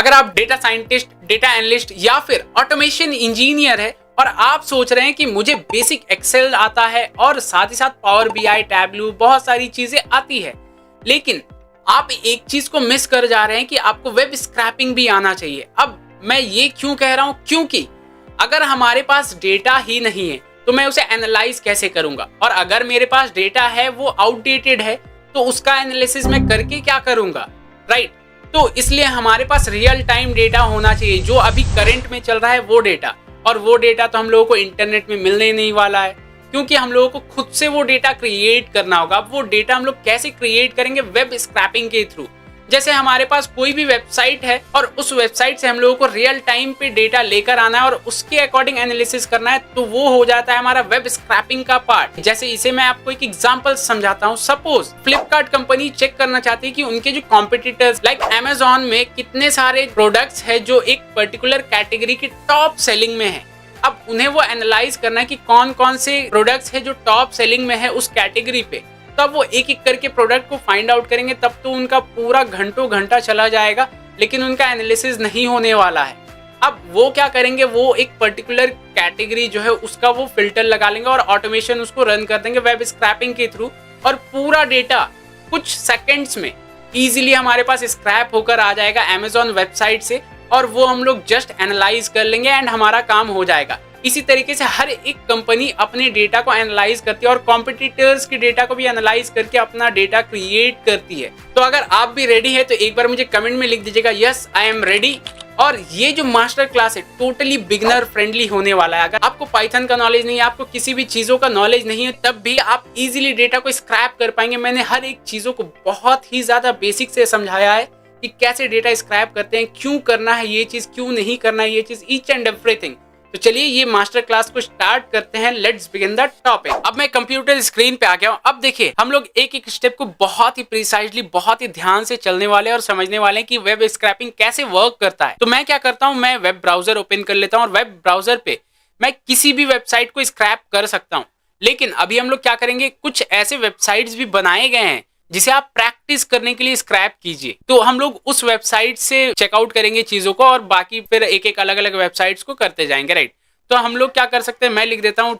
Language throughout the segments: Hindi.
अगर आप डेटा साइंटिस्ट, डेटा एनालिस्ट या फिर ऑटोमेशन इंजीनियर है और आप सोच रहे हैं कि मुझे बेसिक एक्सेल आता है और साथ ही साथ पावर बीआई, टैबलू, बहुत सारी चीजें आती है, लेकिन आप एक चीज को मिस कर जा रहे हैं कि आपको वेब स्क्रैपिंग भी आना चाहिए। अब मैं ये क्यों कह रहा हूं, क्योंकि अगर हमारे पास डेटा ही नहीं है तो मैं उसे एनालाइज कैसे करूंगा, और अगर मेरे पास डेटा है वो आउटडेटेड है तो उसका एनालिसिस मैं करके क्या करूंगा, राइट। तो इसलिए हमारे पास रियल टाइम डेटा होना चाहिए, जो अभी करंट में चल रहा है वो डेटा। और वो डेटा तो हम लोगों को इंटरनेट में मिलने नहीं वाला है, क्योंकि हम लोगों को खुद से वो डेटा क्रिएट करना होगा। अब वो डेटा हम लोग कैसे क्रिएट करेंगे? वेब स्क्रैपिंग के थ्रू। जैसे हमारे पास कोई भी वेबसाइट है और उस वेबसाइट से हम लोगों को रियल टाइम पे डेटा लेकर आना है और उसके अकॉर्डिंग एनालिसिस करना है, तो वो हो जाता है हमारा वेब स्क्रैपिंग का पार्ट। जैसे इसे मैं आपको एक एग्जांपल समझाता हूँ। सपोज फ्लिपकार्ट कंपनी चेक करना चाहती है कि उनके जो कॉम्पिटिटर्स लाइक अमेजॉन में कितने सारे प्रोडक्ट्स है जो एक पर्टिकुलर कैटेगरी की टॉप सेलिंग में है। अब उन्हें वो एनालाइज करना है कि कौन कौन से प्रोडक्ट्स है जो टॉप सेलिंग में है उस कैटेगरी पे। तब वो एक एक करके प्रोडक्ट को फाइंड आउट करेंगे, तब तो उनका पूरा घंटों घंटा चला जाएगा, लेकिन उनका एनालिसिस नहीं होने वाला है। अब वो क्या करेंगे, वो एक पर्टिकुलर कैटेगरी जो है उसका वो फिल्टर लगा लेंगे और ऑटोमेशन उसको रन कर देंगे वेब स्क्रैपिंग के थ्रू, और पूरा डेटा कुछ सेकेंड्स में इजीली हमारे पास स्क्रैप होकर आ जाएगा अमेजॉन वेबसाइट से, और वो हम लोग जस्ट एनालाइज कर लेंगे एंड हमारा काम हो जाएगा। इसी तरीके से हर एक कंपनी अपने डेटा को एनालाइज करती है और कॉम्पिटिटर्स के डेटा को भी एनालाइज करके अपना डेटा क्रिएट करती है। तो अगर आप भी रेडी है तो एक बार मुझे कमेंट में लिख दीजिएगा यस आई एम रेडी। और ये जो मास्टर क्लास है टोटली बिगिनर फ्रेंडली होने वाला है। अगर आपको पाइथन का नॉलेज नहीं है, आपको किसी भी चीजों का नॉलेज नहीं है, तब भी आप इजीली डेटा को स्क्रैप कर पाएंगे। मैंने हर एक चीजों को बहुत ही ज्यादा बेसिक से समझाया है कि कैसे डेटा स्क्रैप करते हैं, क्यों करना है ये चीज, क्यों नहीं करना है ये चीज, ईच एंड एवरीथिंग। तो चलिए ये मास्टर क्लास को स्टार्ट करते हैं। Let's begin the topic. अब मैं कंप्यूटर स्क्रीन पे आ गया हूं। अब देखिए हम लोग एक एक स्टेप को बहुत ही प्रिसाइजली, बहुत ही ध्यान से चलने वाले और समझने वाले हैं कि वेब स्क्रैपिंग कैसे वर्क करता है। तो मैं क्या करता हूं, मैं वेब ब्राउजर ओपन कर लेता हूं और वेब ब्राउजर पे मैं किसी भी वेबसाइट को स्क्रैप कर सकता हूं। लेकिन अभी हम लोग क्या करेंगे, कुछ ऐसे वेबसाइट्स भी बनाए गए हैं जिसे आप प्रैक्टिस करने के लिए स्क्रैप कीजिए। तो हम लोग उस वेबसाइट से चेकआउट करेंगे चीजों को और बाकी फिर एक एक अलग अलग वेबसाइट्स को करते जाएंगे, राइट। तो हम लोग क्या कर सकते हैं, मैं लिख देता हूं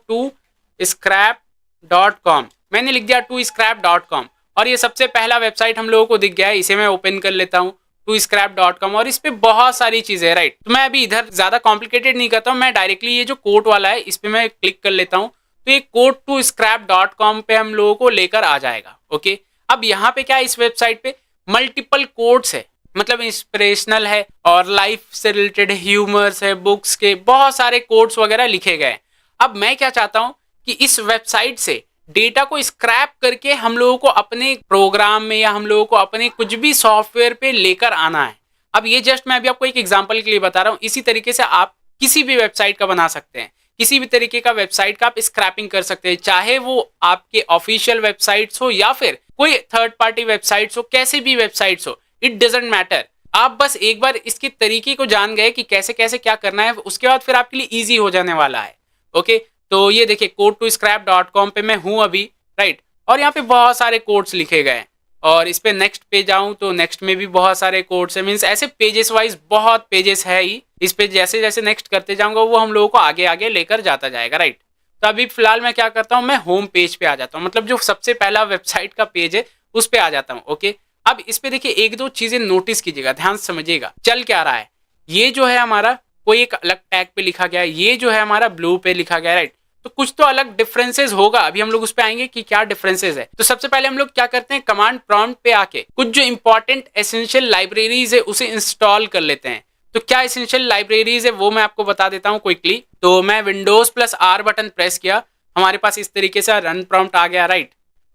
toscrap.com। मैंने लिख दिया toscrap.com और ये सबसे पहला वेबसाइट हम लोगों को दिख गया है। इसे मैं ओपन कर लेता हूं toscrap.com और इस पे बहुत सारी चीजें है, राइट। तो मैं अभी इधर ज्यादा कॉम्प्लिकेटेड नहीं करता हूं, मैं डायरेक्टली ये जो कोड वाला है इस पे मैं क्लिक कर लेता हूं। तो ये कोड toscrap.com पे हम लोगों को लेकर आ जाएगा। ओके, अब यहाँ पे क्या है, इस वेबसाइट पे मल्टीपल कोड्स है, मतलब इंस्पिरेशनल है और लाइफ से रिलेटेड ह्यूमर्स है, बुक्स के बहुत सारे कोड्स वगैरह लिखे गए। अब मैं क्या चाहता हूं कि इस वेबसाइट से डेटा को स्क्रैप करके हम लोगों को अपने प्रोग्राम में या हम लोगों को अपने कुछ भी सॉफ्टवेयर पे लेकर आना है। अब ये जस्ट मैं अभी आपको एक एग्जांपल के लिए बता रहा हूँ। इसी तरीके से आप किसी भी वेबसाइट का बना सकते हैं, किसी भी तरीके का वेबसाइट का आप स्क्रैपिंग कर सकते हैं, चाहे वो आपके ऑफिशियल वेबसाइट्स हो या फिर कोई थर्ड पार्टी वेबसाइट्स हो, कैसे भी वेबसाइट्स हो, इट डजंट मैटर। आप बस एक बार इसके तरीके को जान गए कि कैसे कैसे क्या करना है, उसके बाद फिर आपके लिए इजी हो जाने वाला है। ओके, तो ये देखिए code2scrap.com पे मैं हूं अभी, राइट। और यहाँ पे बहुत सारे कोड्स लिखे गए हैं और इस पे नेक्स्ट पे जाऊं तो नेक्स्ट में भी बहुत सारे कोड्स है, मीन्स ऐसे पेजेस वाइज बहुत पेजेस है ही। इस पे जैसे जैसे नेक्स्ट करते जाऊंगा वो हम लोगों को आगे आगे लेकर जाता जाएगा, राइट। तो अभी फिलहाल मैं क्या करता हूँ, मैं होम पेज पे आ जाता हूँ, मतलब जो सबसे पहला वेबसाइट का पेज है उस पे आ जाता हूँ। ओके, अब इस पे देखिए एक दो चीजें नोटिस कीजिएगा, ध्यान से समझिएगा चल क्या रहा है। ये जो है हमारा कोई एक अलग टैग पे लिखा गया है, ये जो है हमारा ब्लू पे लिखा गया है, राइट। तो कुछ तो अलग डिफरेंसेस होगा, अभी हम लोग उस पे आएंगे कि क्या डिफरेंसेस है। तो सबसे पहले हम लोग क्या करते हैं, कमांड प्रॉम्प्ट पे आके कुछ जो इंपॉर्टेंट एसेंशियल लाइब्रेरीज है उसे इंस्टॉल कर लेते हैं। तो क्या एसेंशियल लाइब्रेरीज है वो मैं आपको बता देता हूँ क्विकली। तो मैं Windows+R बटन प्रेस किया, हमारे पास इस तरीके से रन प्रॉम्प्ट आ गया, राइट।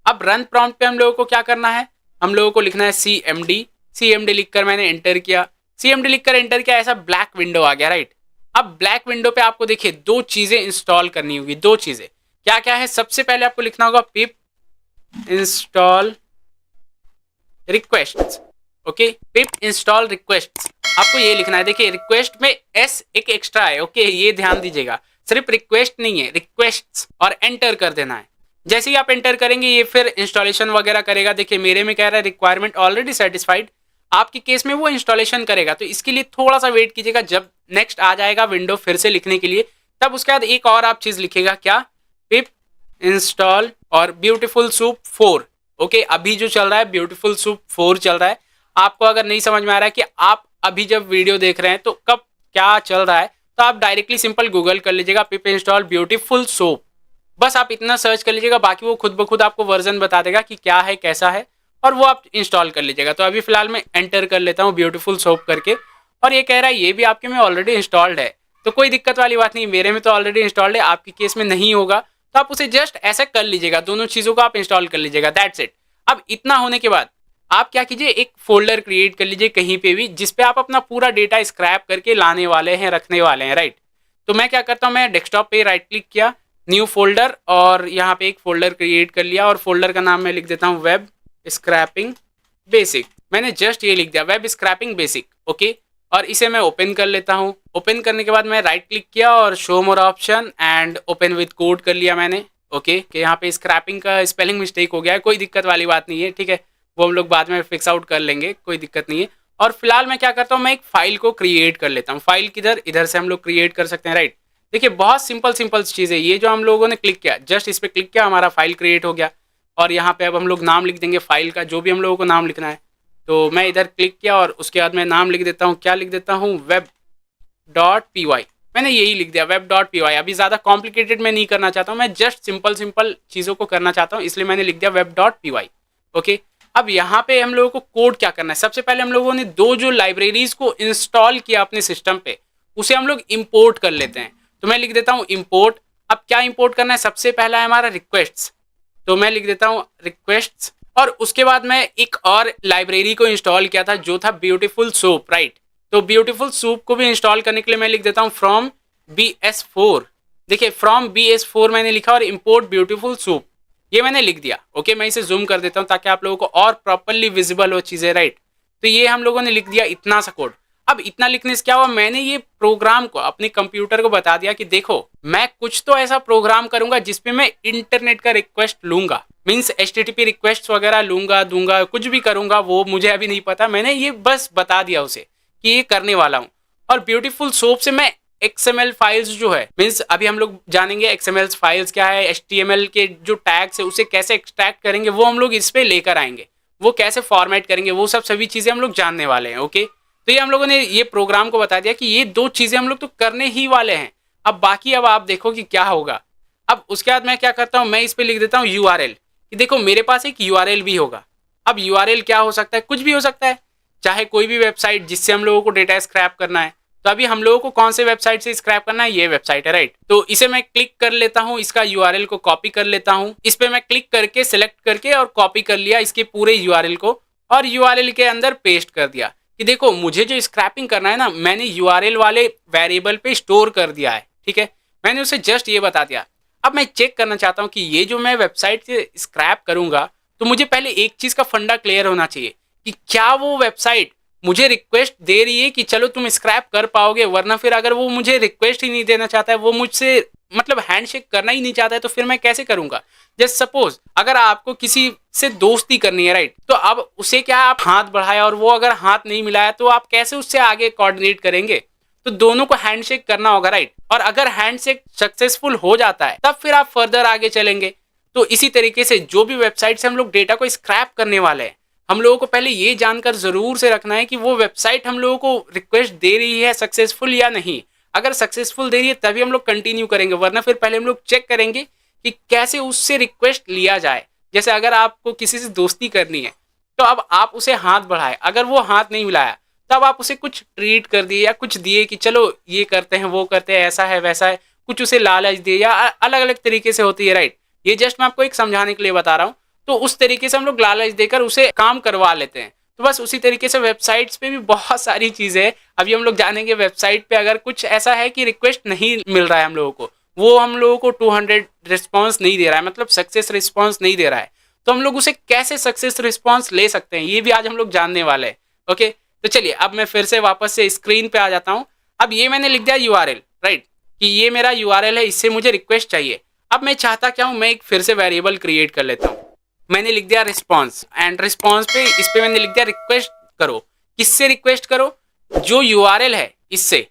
अब रन प्रॉम्प्ट पे हम लोगों को क्या करना है, हम लोगों को लिखना है cmd लिखकर मैंने एंटर किया, cmd लिखकर एंटर किया, ऐसा ब्लैक विंडो आ गया, राइट। अब ब्लैक विंडो पे आपको देखिए दो चीजें इंस्टॉल करनी होगी, दो चीजें क्या क्या है। सबसे पहले आपको लिखना होगा पिप इंस्टॉल रिक्वेस्ट। ओके, पिप इंस्टॉल रिक्वेस्ट आपको ये लिखना है। देखिए रिक्वेस्ट में एस एक एक्स्ट्रा है, ओके ये ध्यान दीजिएगा, सिर्फ रिक्वेस्ट नहीं है, रिक्वेस्ट, और एंटर कर देना है। जैसे ही आप एंटर करेंगे ये फिर इंस्टॉलेशन वगैरह करेगा। देखिए मेरे में कह रहा है रिक्वायरमेंट ऑलरेडी सेटिस्फाइड। आपके केस में वो इंस्टॉलेशन करेगा। तो इसके लिए थोड़ा सा वेट कीजिएगा, जब नेक्स्ट आ जाएगा विंडो फिर से लिखने के लिए, तब उसके बाद एक और आप चीज लिखेगा, क्या, पिप इंस्टॉल और ब्यूटीफुल सूप 4। ओके, अभी जो चल रहा है ब्यूटीफुल सूप 4 चल रहा है। आपको अगर नहीं समझ में आ रहा है कि आप अभी जब वीडियो देख रहे हैं तो कब क्या चल रहा है, तो आप डायरेक्टली सिंपल गूगल कर लीजिएगा पिप इंस्टॉल ब्यूटीफुल सोप। बस आप इतना सर्च कर लीजिएगा, बाकी वो खुद ब खुद आपको वर्जन बता देगा कि क्या है कैसा है, और वो आप इंस्टॉल कर लीजिएगा। तो अभी फिलहाल मैं एंटर कर लेता हूँ ब्यूटीफुल सोप करके, और ये कह रहा है ये भी आपके में ऑलरेडी इंस्टॉल्ड है। तो कोई दिक्कत वाली बात नहीं, मेरे में तो ऑलरेडी इंस्टॉल्ड है, आपके केस में नहीं होगा, तो आप उसे जस्ट ऐसा कर लीजिएगा, दोनों चीजों को आप इंस्टॉल कर लीजिएगा, दैट्स इट। अब इतना होने के बाद आप क्या कीजिए, एक फोल्डर क्रिएट कर लीजिए कहीं पे भी, जिसपे आप अपना पूरा डेटा स्क्रैप करके लाने वाले हैं, रखने वाले हैं, राइट। तो मैं क्या करता हूँ, मैं डेस्कटॉप पे राइट क्लिक किया, न्यू फोल्डर, और यहाँ पे एक फोल्डर क्रिएट कर लिया, और फोल्डर का नाम मैं लिख देता हूँ वेब स्क्रैपिंग बेसिक। मैंने जस्ट ये लिख दिया, वेब स्क्रैपिंग बेसिक, ओके। और इसे मैं ओपन कर लेता हूँ। ओपन करने के बाद मैं राइट क्लिक किया और show more option and open with code कर लिया मैंने, ओके। कि यहाँ पे स्क्रैपिंग का स्पेलिंग मिस्टेक हो गया है, कोई दिक्कत वाली बात नहीं है, ठीक है, वो हम लोग बाद में फिक्स आउट कर लेंगे, कोई दिक्कत नहीं है। और फिलहाल मैं क्या करता हूँ, मैं एक फाइल को क्रिएट कर लेता हूँ। फाइल किधर, इधर से हम लोग क्रिएट कर सकते हैं, राइट। देखिए बहुत सिंपल सिंपल चीज़ है ये, जो हम लोगों ने क्लिक किया, जस्ट इस पर क्लिक किया, हमारा फाइल क्रिएट हो गया। और यहाँ पे अब हम लोग नाम लिख देंगे फाइल का, जो भी हम लोगों को नाम लिखना है। तो मैं इधर क्लिक किया और उसके बाद मैं नाम लिख देता हूँ, क्या लिख देता हूँ, web.py। मैंने यही लिख दिया web.py। अभी ज़्यादा कॉम्प्लिकेटेड मैं नहीं करना चाहता हूँ, मैं जस्ट सिंपल सिंपल चीज़ों को करना चाहता हूँ, इसलिए मैंने लिख दिया web.py, ओके। अब यहाँ पे हम लोगों को कोड क्या करना है, सबसे पहले हम लोगों ने दो जो लाइब्रेरीज को इंस्टॉल किया अपने सिस्टम पे, उसे हम लोग इंपोर्ट कर लेते हैं। तो मैं लिख देता हूँ इंपोर्ट। अब क्या इंपोर्ट करना है, सबसे पहला है हमारा रिक्वेस्ट, तो मैं लिख देता हूँ रिक्वेस्ट। और उसके बाद मैं एक और लाइब्रेरी को इंस्टॉल किया था, जो था ब्यूटीफुल सोप, राइट। तो ब्यूटीफुल सोप को भी इंस्टॉल करने के लिए मैं लिख देता हूँ फ्रॉम BS4। देखिए फ्रॉम BS4 मैंने लिखा, और इंपोर्ट ब्यूटीफुल सोप ये मैंने लिख दिया, ओके। मैं इसे जूम कर देता हूँ ताकि आप लोगों को और प्रॉपरली विजिबल हो चीज़ें, राइट। तो ये हम लोगों ने लिख दिया इतना सा कोड। अब इतना लिखने से क्या हुआ, मैंने ये प्रोग्राम को अपने कंप्यूटर को बता दिया कि देखो मैं कुछ तो ऐसा प्रोग्राम करूंगा जिसपे मैं इंटरनेट का रिक्वेस्ट लूंगा, मीन्स HTTP रिक्वेस्ट वगैरह लूंगा, दूंगा, कुछ भी करूंगा, वो मुझे अभी नहीं पता, मैंने ये बस बता दिया उसे कि ये करने वाला हूँ। और ब्यूटीफुल सोप से मैं XML फाइल्स जो है, मीन्स अभी हम लोग जानेंगे XML फाइल्स क्या है, HTML के जो टैग्स है उसे कैसे एक्सट्रैक्ट करेंगे, वो हम लोग इस पे लेकर आएंगे, वो कैसे फॉर्मेट करेंगे, वो सब सभी चीज़ें हम लोग जानने वाले हैं, ओके। तो ये हम लोगों ने ये प्रोग्राम को बता दिया कि ये दो चीज़ें हम लोग तो करने ही वाले हैं। अब बाकी अब आप देखो कि क्या होगा। अब उसके बाद मैं क्या करता हूँ, मैं इस पर लिख देता हूँ URL, कि देखो मेरे पास एक URL भी होगा। अब URL क्या हो सकता है, कुछ भी हो सकता है, चाहे कोई भी वेबसाइट जिससे हम लोगों को डेटा स्क्रैप करना है। तो अभी हम लोगों को कौन से वेबसाइट से स्क्रैप करना है, ये वेबसाइट है, राइट। तो इसे मैं क्लिक कर लेता हूँ, इसका URL को कॉपी कर लेता हूँ, इस पे मैं क्लिक करके सिलेक्ट करके और कॉपी कर लिया इसके पूरे URL को, और URL के अंदर पेस्ट कर दिया कि देखो मुझे जो स्क्रैपिंग करना है ना, मैंने URL वाले वेरिएबल पे स्टोर कर दिया है, ठीक है। मैंने उसे जस्ट ये बता दिया। अब मैं चेक करना चाहता हूँ कि ये जो मैं वेबसाइट से स्क्रैप करूंगा, तो मुझे पहले एक चीज का फंडा क्लियर होना चाहिए कि क्या वो वेबसाइट मुझे रिक्वेस्ट दे रही है कि चलो तुम स्क्रैप कर पाओगे, वरना फिर अगर वो मुझे रिक्वेस्ट ही नहीं देना चाहता है, वो मुझसे मतलब हैंडशेक करना ही नहीं चाहता है, तो फिर मैं कैसे करूंगा। जस्ट सपोज अगर आपको किसी से दोस्ती करनी है, राइट, तो अब उसे क्या आप हाथ बढ़ाए और वो अगर हाथ नहीं मिलाया, तो आप कैसे उससे आगे कोऑर्डिनेट करेंगे। तो दोनों को हैंडशेक करना होगा, राइट। और अगर हैंडशेक सक्सेसफुल हो जाता है तब फिर आप फर्दर आगे चलेंगे। तो इसी तरीके से जो भी वेबसाइट से हम लोग डेटा को स्क्रैप करने वाले हैं, हम लोगों को पहले ये जानकर जरूर से रखना है कि वो वेबसाइट हम लोगों को रिक्वेस्ट दे रही है सक्सेसफुल या नहीं। अगर सक्सेसफुल दे रही है तभी हम लोग कंटिन्यू करेंगे, वरना फिर पहले हम लोग चेक करेंगे कि कैसे उससे रिक्वेस्ट लिया जाए। जैसे अगर आपको किसी से दोस्ती करनी है, तो अब आप उसे हाथ बढ़ाए, अगर वो हाथ नहीं मिलाया, तब आप उसे कुछ ट्रीट कर दिए या कुछ दिए कि चलो ये करते हैं, वो करते हैं, ऐसा है वैसा है, कुछ उसे लालच दिए, या अलग अलग तरीके से होती है, राइट। ये जस्ट मैं आपको एक समझाने के लिए बता रहा हूँ। तो उस तरीके से हम लोग लालच देकर उसे काम करवा लेते हैं। तो बस उसी तरीके से वेबसाइट्स पे भी बहुत सारी चीज़ें हैं। अभी हम लोग जानेंगे वेबसाइट पे अगर कुछ ऐसा है कि रिक्वेस्ट नहीं मिल रहा है हम लोगों को, वो हम लोगों को 200 रिस्पॉन्स नहीं दे रहा है, मतलब सक्सेस रिस्पॉन्स नहीं दे रहा है, तो हम लोग उसे कैसे सक्सेस रिस्पॉन्स ले सकते हैं, ये भी आज हम लोग जानने वाले हैं, ओके। तो चलिए अब मैं फिर से वापस से स्क्रीन पे आ जाता हूँ। अब ये मैंने लिख दिया URL, राइट, कि ये मेरा URL है, इससे मुझे रिक्वेस्ट चाहिए। अब मैं चाहता क्या हूँ, मैं एक फिर से वेरिएबल क्रिएट कर लेता हूँ। मैंने लिख दिया रिस्पॉन्स, एंड रिस्पॉन्स पे इस पे मैंने लिख दिया रिक्वेस्ट करो, किससे रिक्वेस्ट करो? जो यूआरएल है इससे,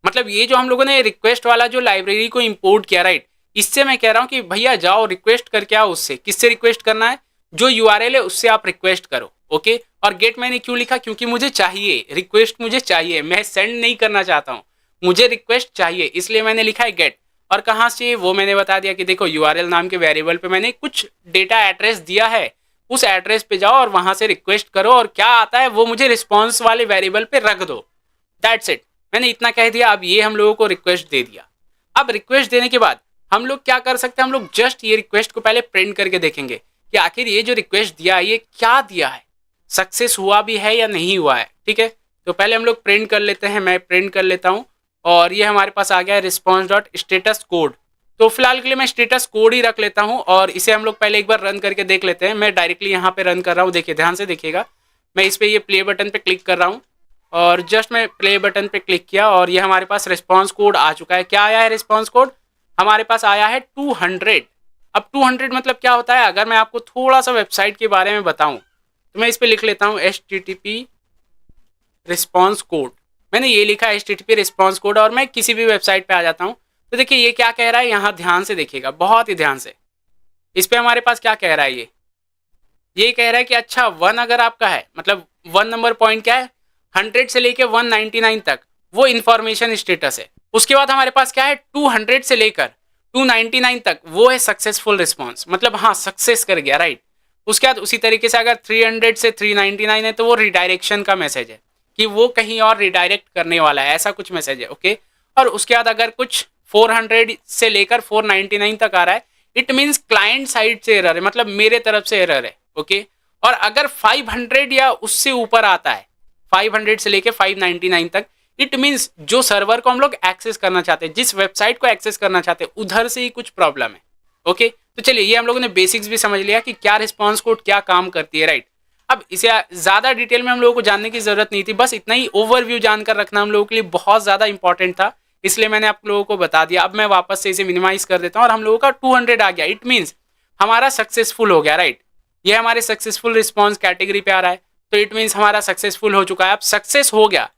मतलब ये जो हम लोगों ने रिक्वेस्ट वाला जो लाइब्रेरी को इंपोर्ट किया, राइट, इससे मैं कह रहा हूं कि भैया जाओ रिक्वेस्ट करके आओ उससे। किससे रिक्वेस्ट करना है? जो यूआरएल है उससे आप रिक्वेस्ट करो। ओके, और गेट मैंने क्यों लिखा? क्योंकि मुझे चाहिए, रिक्वेस्ट मुझे चाहिए, मैं सेंड नहीं करना चाहता हूं, मुझे रिक्वेस्ट चाहिए, इसलिए मैंने लिखा है गेट। और कहां से वो मैंने बता दिया कि देखो यूआरएल नाम के वेरिएबल पे मैंने कुछ डेटा एड्रेस दिया है, उस एड्रेस पे जाओ और वहां से रिक्वेस्ट करो, और क्या आता है वो मुझे रिस्पॉन्स वाले वेरिएबल पे रख दो। दैट्स इट, मैंने इतना कह दिया। अब ये हम लोगों को रिक्वेस्ट दे दिया। अब रिक्वेस्ट देने के बाद हम लोग क्या कर सकते हैं? हम लोग जस्ट ये रिक्वेस्ट को पहले प्रिंट करके देखेंगे कि आखिर ये जो रिक्वेस्ट दिया ये क्या दिया है, सक्सेस हुआ भी है या नहीं हुआ है। ठीक है, तो पहले हम लोग प्रिंट कर लेते हैं, मैं प्रिंट कर लेता हूँ, और ये हमारे पास आ गया है रिस्पॉन्स डॉट स्टेटस कोड। तो फिलहाल के लिए मैं स्टेटस कोड ही रख लेता हूँ, और इसे हम लोग पहले एक बार रन करके देख लेते हैं। मैं डायरेक्टली यहाँ पे रन कर रहा हूँ, देखिए ध्यान से देखिएगा। मैं इस पर ये प्ले बटन पे क्लिक कर रहा हूँ, और जस्ट मैं प्ले बटन पे क्लिक किया और ये हमारे पास रिस्पॉन्स कोड आ चुका है। क्या आया है रिस्पॉन्स कोड? हमारे पास आया है 200। अब 200 मतलब क्या होता है? अगर मैं आपको थोड़ा सा वेबसाइट के बारे में बताऊं तो मैं इस पर लिख लेता हूं HTTP रिस्पॉन्स कोड। मैंने ये लिखा है HTTP रिस्पॉन्स कोड, और मैं किसी भी वेबसाइट पे आ जाता हूं। तो देखिए ये क्या कह रहा है, यहाँ ध्यान से देखिएगा, बहुत ही ध्यान से। इस पे हमारे पास क्या कह रहा है, ये कह रहा है कि अच्छा 1 अगर आपका है, मतलब 1 नंबर पॉइंट क्या है, 100 से लेके 199 तक वो इंफॉर्मेशन स्टेटस है। उसके बाद हमारे पास क्या है, 200 से लेकर 299 तक वो है सक्सेसफुल रिस्पॉन्स, मतलब हाँ सक्सेस कर गया, राइट। उसके बाद उसी तरीके से अगर 300 से 399 है तो वो रिडायरेक्शन का मैसेज है कि वो कहीं और रिडायरेक्ट करने वाला है, ऐसा कुछ मैसेज है। ओके, और उसके बाद अगर कुछ 400 से लेकर 499 तक आ रहा है, इट मीन्स क्लाइंट साइड से एरर है, मतलब मेरे तरफ से एरर है। ओके, और अगर 500 या उससे ऊपर आता है, 500 से लेके 599 तक, इट मीन्स जो सर्वर को हम लोग एक्सेस करना चाहते हैं, जिस वेबसाइट को एक्सेस करना चाहते हैं, उधर से ही कुछ प्रॉब्लम है। ओके, तो चलिए ये हम लोगों ने बेसिक्स भी समझ लिया कि क्या रिस्पॉन्स कोड क्या काम करती है, राइट। अब इसे ज्यादा डिटेल में हम लोगों को जानने की जरूरत नहीं थी, बस इतना ही ओवरव्यू जानकर रखना हम लोगों के लिए बहुत ज्यादा इंपॉर्टेंट था, इसलिए मैंने आप लोगों को बता दिया। अब मैं वापस से इसे मिनिमाइज कर देता हूँ और हम लोगों का 200 आ गया, इट मीन्स हमारा सक्सेसफुल हो गया, राइट। ये हमारे सक्सेसफुल रिस्पॉन्स कैटेगरी पे आ रहा है, तो इट मीन्स हमारा सक्सेसफुल हो चुका है। अब सक्सेस हो गया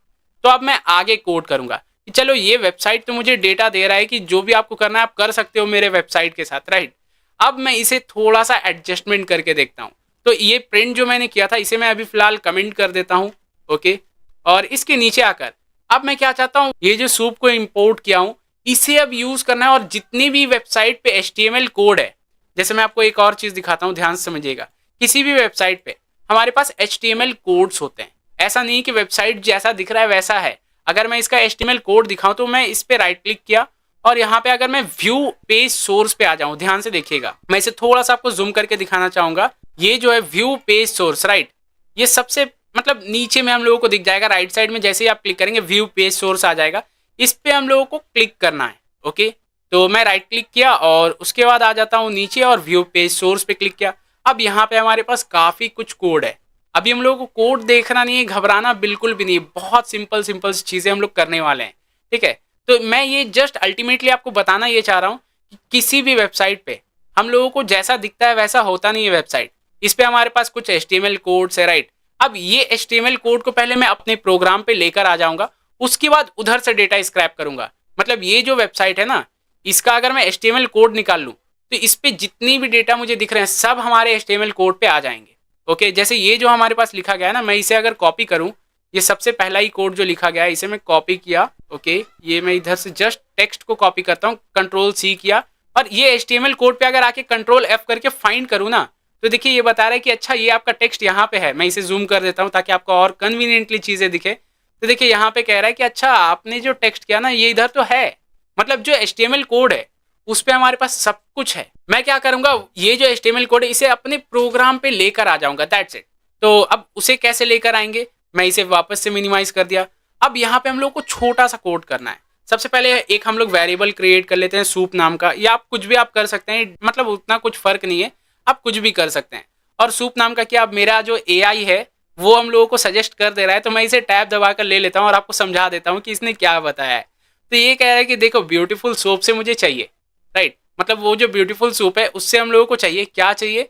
तो अब मैं आगे कोड करूंगा कि चलो ये वेबसाइट तो मुझे डेटा दे रहा है कि जो भी आपको करना है आप कर सकते हो मेरे वेबसाइट के साथ, राइट। अब मैं इसे थोड़ा सा एडजस्टमेंट करके देखता हूँ। तो ये प्रिंट जो मैंने किया था इसे मैं अभी फिलहाल कमेंट कर देता हूँ। ओके, और इसके नीचे आकर अब मैं क्या चाहता हूँ, ये जो सूप को इंपोर्ट किया हूँ इसे अब यूज करना है, और जितनी भी वेबसाइट पे HTML कोड है, जैसे मैं आपको एक और चीज दिखाता हूँ, ध्यान से समझिएगा। किसी भी वेबसाइट पे हमारे पास HTML कोड्स होते हैं, ऐसा नहीं कि वेबसाइट जैसा दिख रहा है वैसा है। अगर मैं इसका HTML कोड दिखाऊं तो मैं इस पे राइट क्लिक किया और यहाँ पे अगर मैं व्यू पेज सोर्स पे आ जाऊं, ध्यान से देखिएगा, मैं इसे थोड़ा सा आपको जूम करके दिखाना चाहूंगा। ये जो है व्यू पेज सोर्स, राइट, ये सबसे मतलब नीचे में हम लोगों को दिख जाएगा राइट साइड में। जैसे ही आप क्लिक करेंगे व्यू पेज सोर्स आ जाएगा, इस पे हम लोगों को क्लिक करना है। ओके, तो मैं राइट क्लिक किया और उसके बाद आ जाता हूँ नीचे और व्यू पेज सोर्स पे क्लिक किया। अब यहाँ पे हमारे पास काफी कुछ कोड है। अभी हम लोगों को कोड देखना नहीं है, घबराना बिल्कुल भी नहीं है, बहुत सिंपल सिंपल चीजें हम लोग करने वाले हैं। ठीक है, तो मैं ये जस्ट अल्टीमेटली आपको बताना ये चाह रहा हूँ कि किसी भी वेबसाइट पे हम लोगों को जैसा दिखता है वैसा होता नहीं है वेबसाइट। इस पे हमारे पास कुछ HTML कोड्स है, राइट। अब ये HTML कोड को पहले मैं अपने प्रोग्राम पे लेकर आ जाऊंगा, उसके बाद उधर से डेटा स्क्रैप करूंगा। मतलब ये जो वेबसाइट है ना, इसका अगर मैं HTML कोड निकाल लूं तो इस पे जितनी भी डेटा मुझे दिख रहे हैं सब हमारे HTML कोड पे आ जाएंगे। ओके, जैसे ये जो हमारे पास लिखा गया है ना, मैं इसे अगर कॉपी करूं, ये सबसे पहला ही कोड जो लिखा गया है इसे मैं कॉपी किया। ओके, ये मैं इधर से जस्ट टेक्स्ट को कॉपी करता हूँ, Ctrl+C किया, और ये HTML कोड पे अगर आके Ctrl+F करके फाइंड करूँ ना, तो देखिए ये बता रहा है कि अच्छा ये आपका टेक्स्ट यहाँ पे है। मैं इसे जूम कर देता हूँ ताकि आपको और कन्वीनियंटली चीजें दिखे। तो देखिए यहाँ पे कह रहा है कि अच्छा आपने जो टेक्स्ट किया ना ये इधर तो है, मतलब जो HTML कोड है उस पे हमारे पास सब कुछ है। मैं क्या करूंगा, ये जो HTML कोड है इसे अपने प्रोग्राम पे लेकर आ जाऊंगा, दैट्स इट। तो अब उसे कैसे लेकर आएंगे, मैं इसे वापस से मिनिमाइज कर दिया। अब यहाँ पे हम लोग को छोटा सा कोड करना है। सबसे पहले एक हम लोग वेरिएबल क्रिएट कर लेते हैं सूप नाम का, या आप कुछ भी आप कर सकते हैं, मतलब उतना कुछ फर्क नहीं है, आप कुछ भी कर सकते हैं। और सूप नाम का क्या, अब मेरा जो AI है वो हम लोगों को सजेस्ट कर दे रहा है, तो मैं इसे टैब दबाकर ले लेता हूँ और आपको समझा देता हूँ कि इसने क्या बताया है। तो ये कह रहा है कि देखो ब्यूटीफुल सोप से मुझे चाहिए, राइट, मतलब वो जो ब्यूटीफुल सोप है उससे हम लोगों को चाहिए, क्या चाहिए,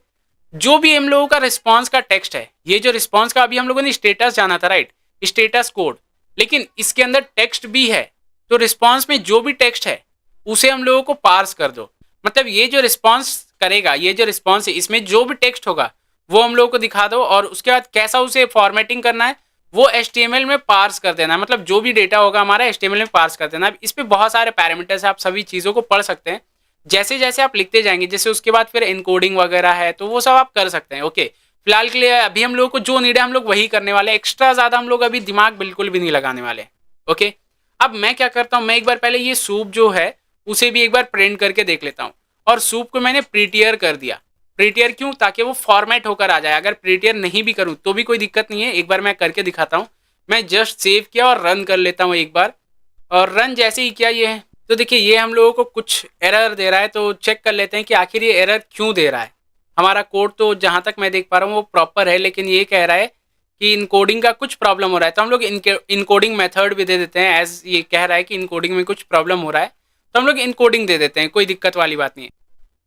जो भी हम लोगों का रिस्पॉन्स का टेक्स्ट है, ये जो रिस्पॉन्स का अभी हम लोगों ने स्टेटस जाना था राइट, स्टेटस कोड, लेकिन इसके अंदर टेक्स्ट भी है, तो रिस्पॉन्स में जो भी टेक्स्ट है उसे हम लोगों को पार्स कर दो। मतलब ये जो रिस्पॉन्स करेगा, ये जो रिस्पॉन्स है, इसमें जो भी टेक्स्ट होगा वो हम लोगों को दिखा दो, और उसके बाद कैसा उसे फॉर्मेटिंग करना है वो HTML में पार्स कर देना है। मतलब जो भी डेटा होगा हमारा HTML में पार्स कर देना है। इस पे बहुत सारे पैरामीटर्स है, आप सभी चीज़ों को पढ़ सकते हैं जैसे जैसे आप लिखते जाएंगे। जैसे उसके बाद फिर इनकोडिंग वगैरह है, तो वो सब आप कर सकते हैं। ओके, फिलहाल के लिए अभी हम लोग को जो नीड है हम लोग वही करने वाले, एक्स्ट्रा ज़्यादा हम लोग अभी दिमाग बिल्कुल भी नहीं लगाने वाले। ओके, अब मैं क्या करता हूँ, मैं एक बार पहले ये सूप जो है उसे भी एक बार प्रिंट करके देख लेता हूँ। और सूप को मैंने प्रीटियर कर दिया। प्रीटियर क्यों? ताकि वो फॉर्मेट होकर आ जाए। अगर प्रीटियर नहीं भी करूँ तो भी कोई दिक्कत नहीं है, एक बार मैं करके दिखाता हूँ। मैं जस्ट सेव किया और रन कर लेता हूँ एक बार, और रन जैसे ही किया ये, तो देखिए ये हम लोगों को कुछ एरर दे रहा है। तो चेक कर लेते हैं कि आखिर ये एरर क्यों दे रहा है। हमारा कोड तो जहाँ तक मैं देख पा रहा हूँ वो प्रॉपर है, लेकिन ये कह रहा है कि इनकोडिंग का कुछ प्रॉब्लम हो रहा है। तो हम लोग इनकोडिंग मेथड भी दे देते हैं, एज ये कह रहा है कि इनकोडिंग में कुछ प्रॉब्लम हो रहा है तो हम लोग इनकोडिंग दे देते हैं, कोई दिक्कत वाली बात नहीं है।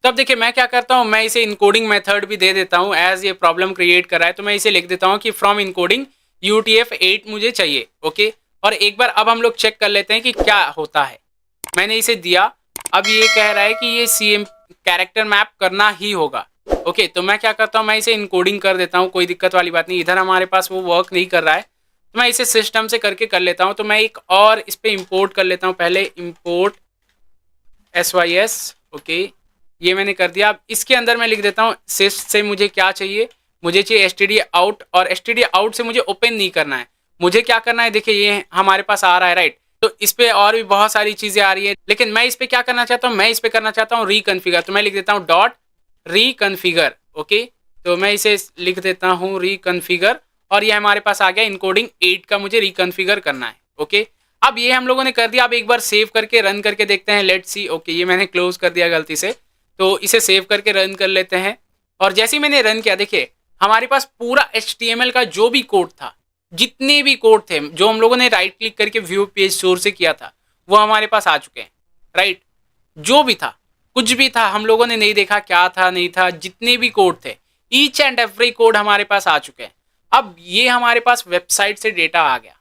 तब देखिए मैं क्या करता हूँ, मैं इसे इनकोडिंग मेथड भी दे देता हूँ, एज ये प्रॉब्लम क्रिएट कर रहा है तो मैं इसे लिख देता हूँ कि फ्रॉम इनकोडिंग UTF-8 मुझे चाहिए। ओके, और एक बार अब हम लोग चेक कर लेते हैं कि क्या होता है। मैंने इसे दिया, अब ये कह रहा है कि ये CM कैरेक्टर मैप करना ही होगा। ओके, तो मैं क्या करता हूँ, मैं इसे इनकोडिंग कर देता हूँ, कोई दिक्कत वाली बात नहीं। इधर हमारे पास वो वर्क नहीं कर रहा है तो मैं इसे सिस्टम से करके कर लेता हूँ। तो मैं एक और इस पर इम्पोर्ट कर लेता हूँ, पहले इम्पोर्ट SYS। ओके, ये मैंने कर दिया। अब इसके अंदर मैं लिख देता हूँ सिस्ट से मुझे क्या चाहिए, मुझे चाहिए std out, और std out से मुझे ओपन नहीं करना है, मुझे क्या करना है, देखिए ये हमारे पास आ रहा है राइट। तो इस पे और भी बहुत सारी चीजें आ रही है, लेकिन मैं इस पे क्या करना चाहता हूँ, मैं इस पे करना चाहता हूँ रिकन्फिगर। तो मैं लिख देता हूँ डॉट रिकन्फिगर। ओके, तो मैं इसे लिख देता हूँ रिकन्फिगर, और ये हमारे पास आ गया इनकोडिंग 8 का मुझे रिकन्फिगर करना है। ओके, अब ये हम लोगों ने कर दिया। अब एक बार सेव करके रन करके देखते हैं, लेट्स सी। ओके, ये मैंने क्लोज कर दिया गलती से, तो इसे सेव करके रन कर लेते हैं। और जैसे ही मैंने रन किया, देखिए हमारे पास पूरा HTML का जो भी कोड था, जितने भी कोड थे जो हम लोगों ने राइट क्लिक करके व्यू पेज सोर्स से किया था, वो हमारे पास आ चुके हैं राइट। जो भी था, कुछ भी था, हम लोगों ने नहीं देखा क्या था नहीं था, जितने भी कोड थे ईच एंड एवरी कोड हमारे पास आ चुके हैं। अब ये हमारे पास वेबसाइट से डेटा आ गया,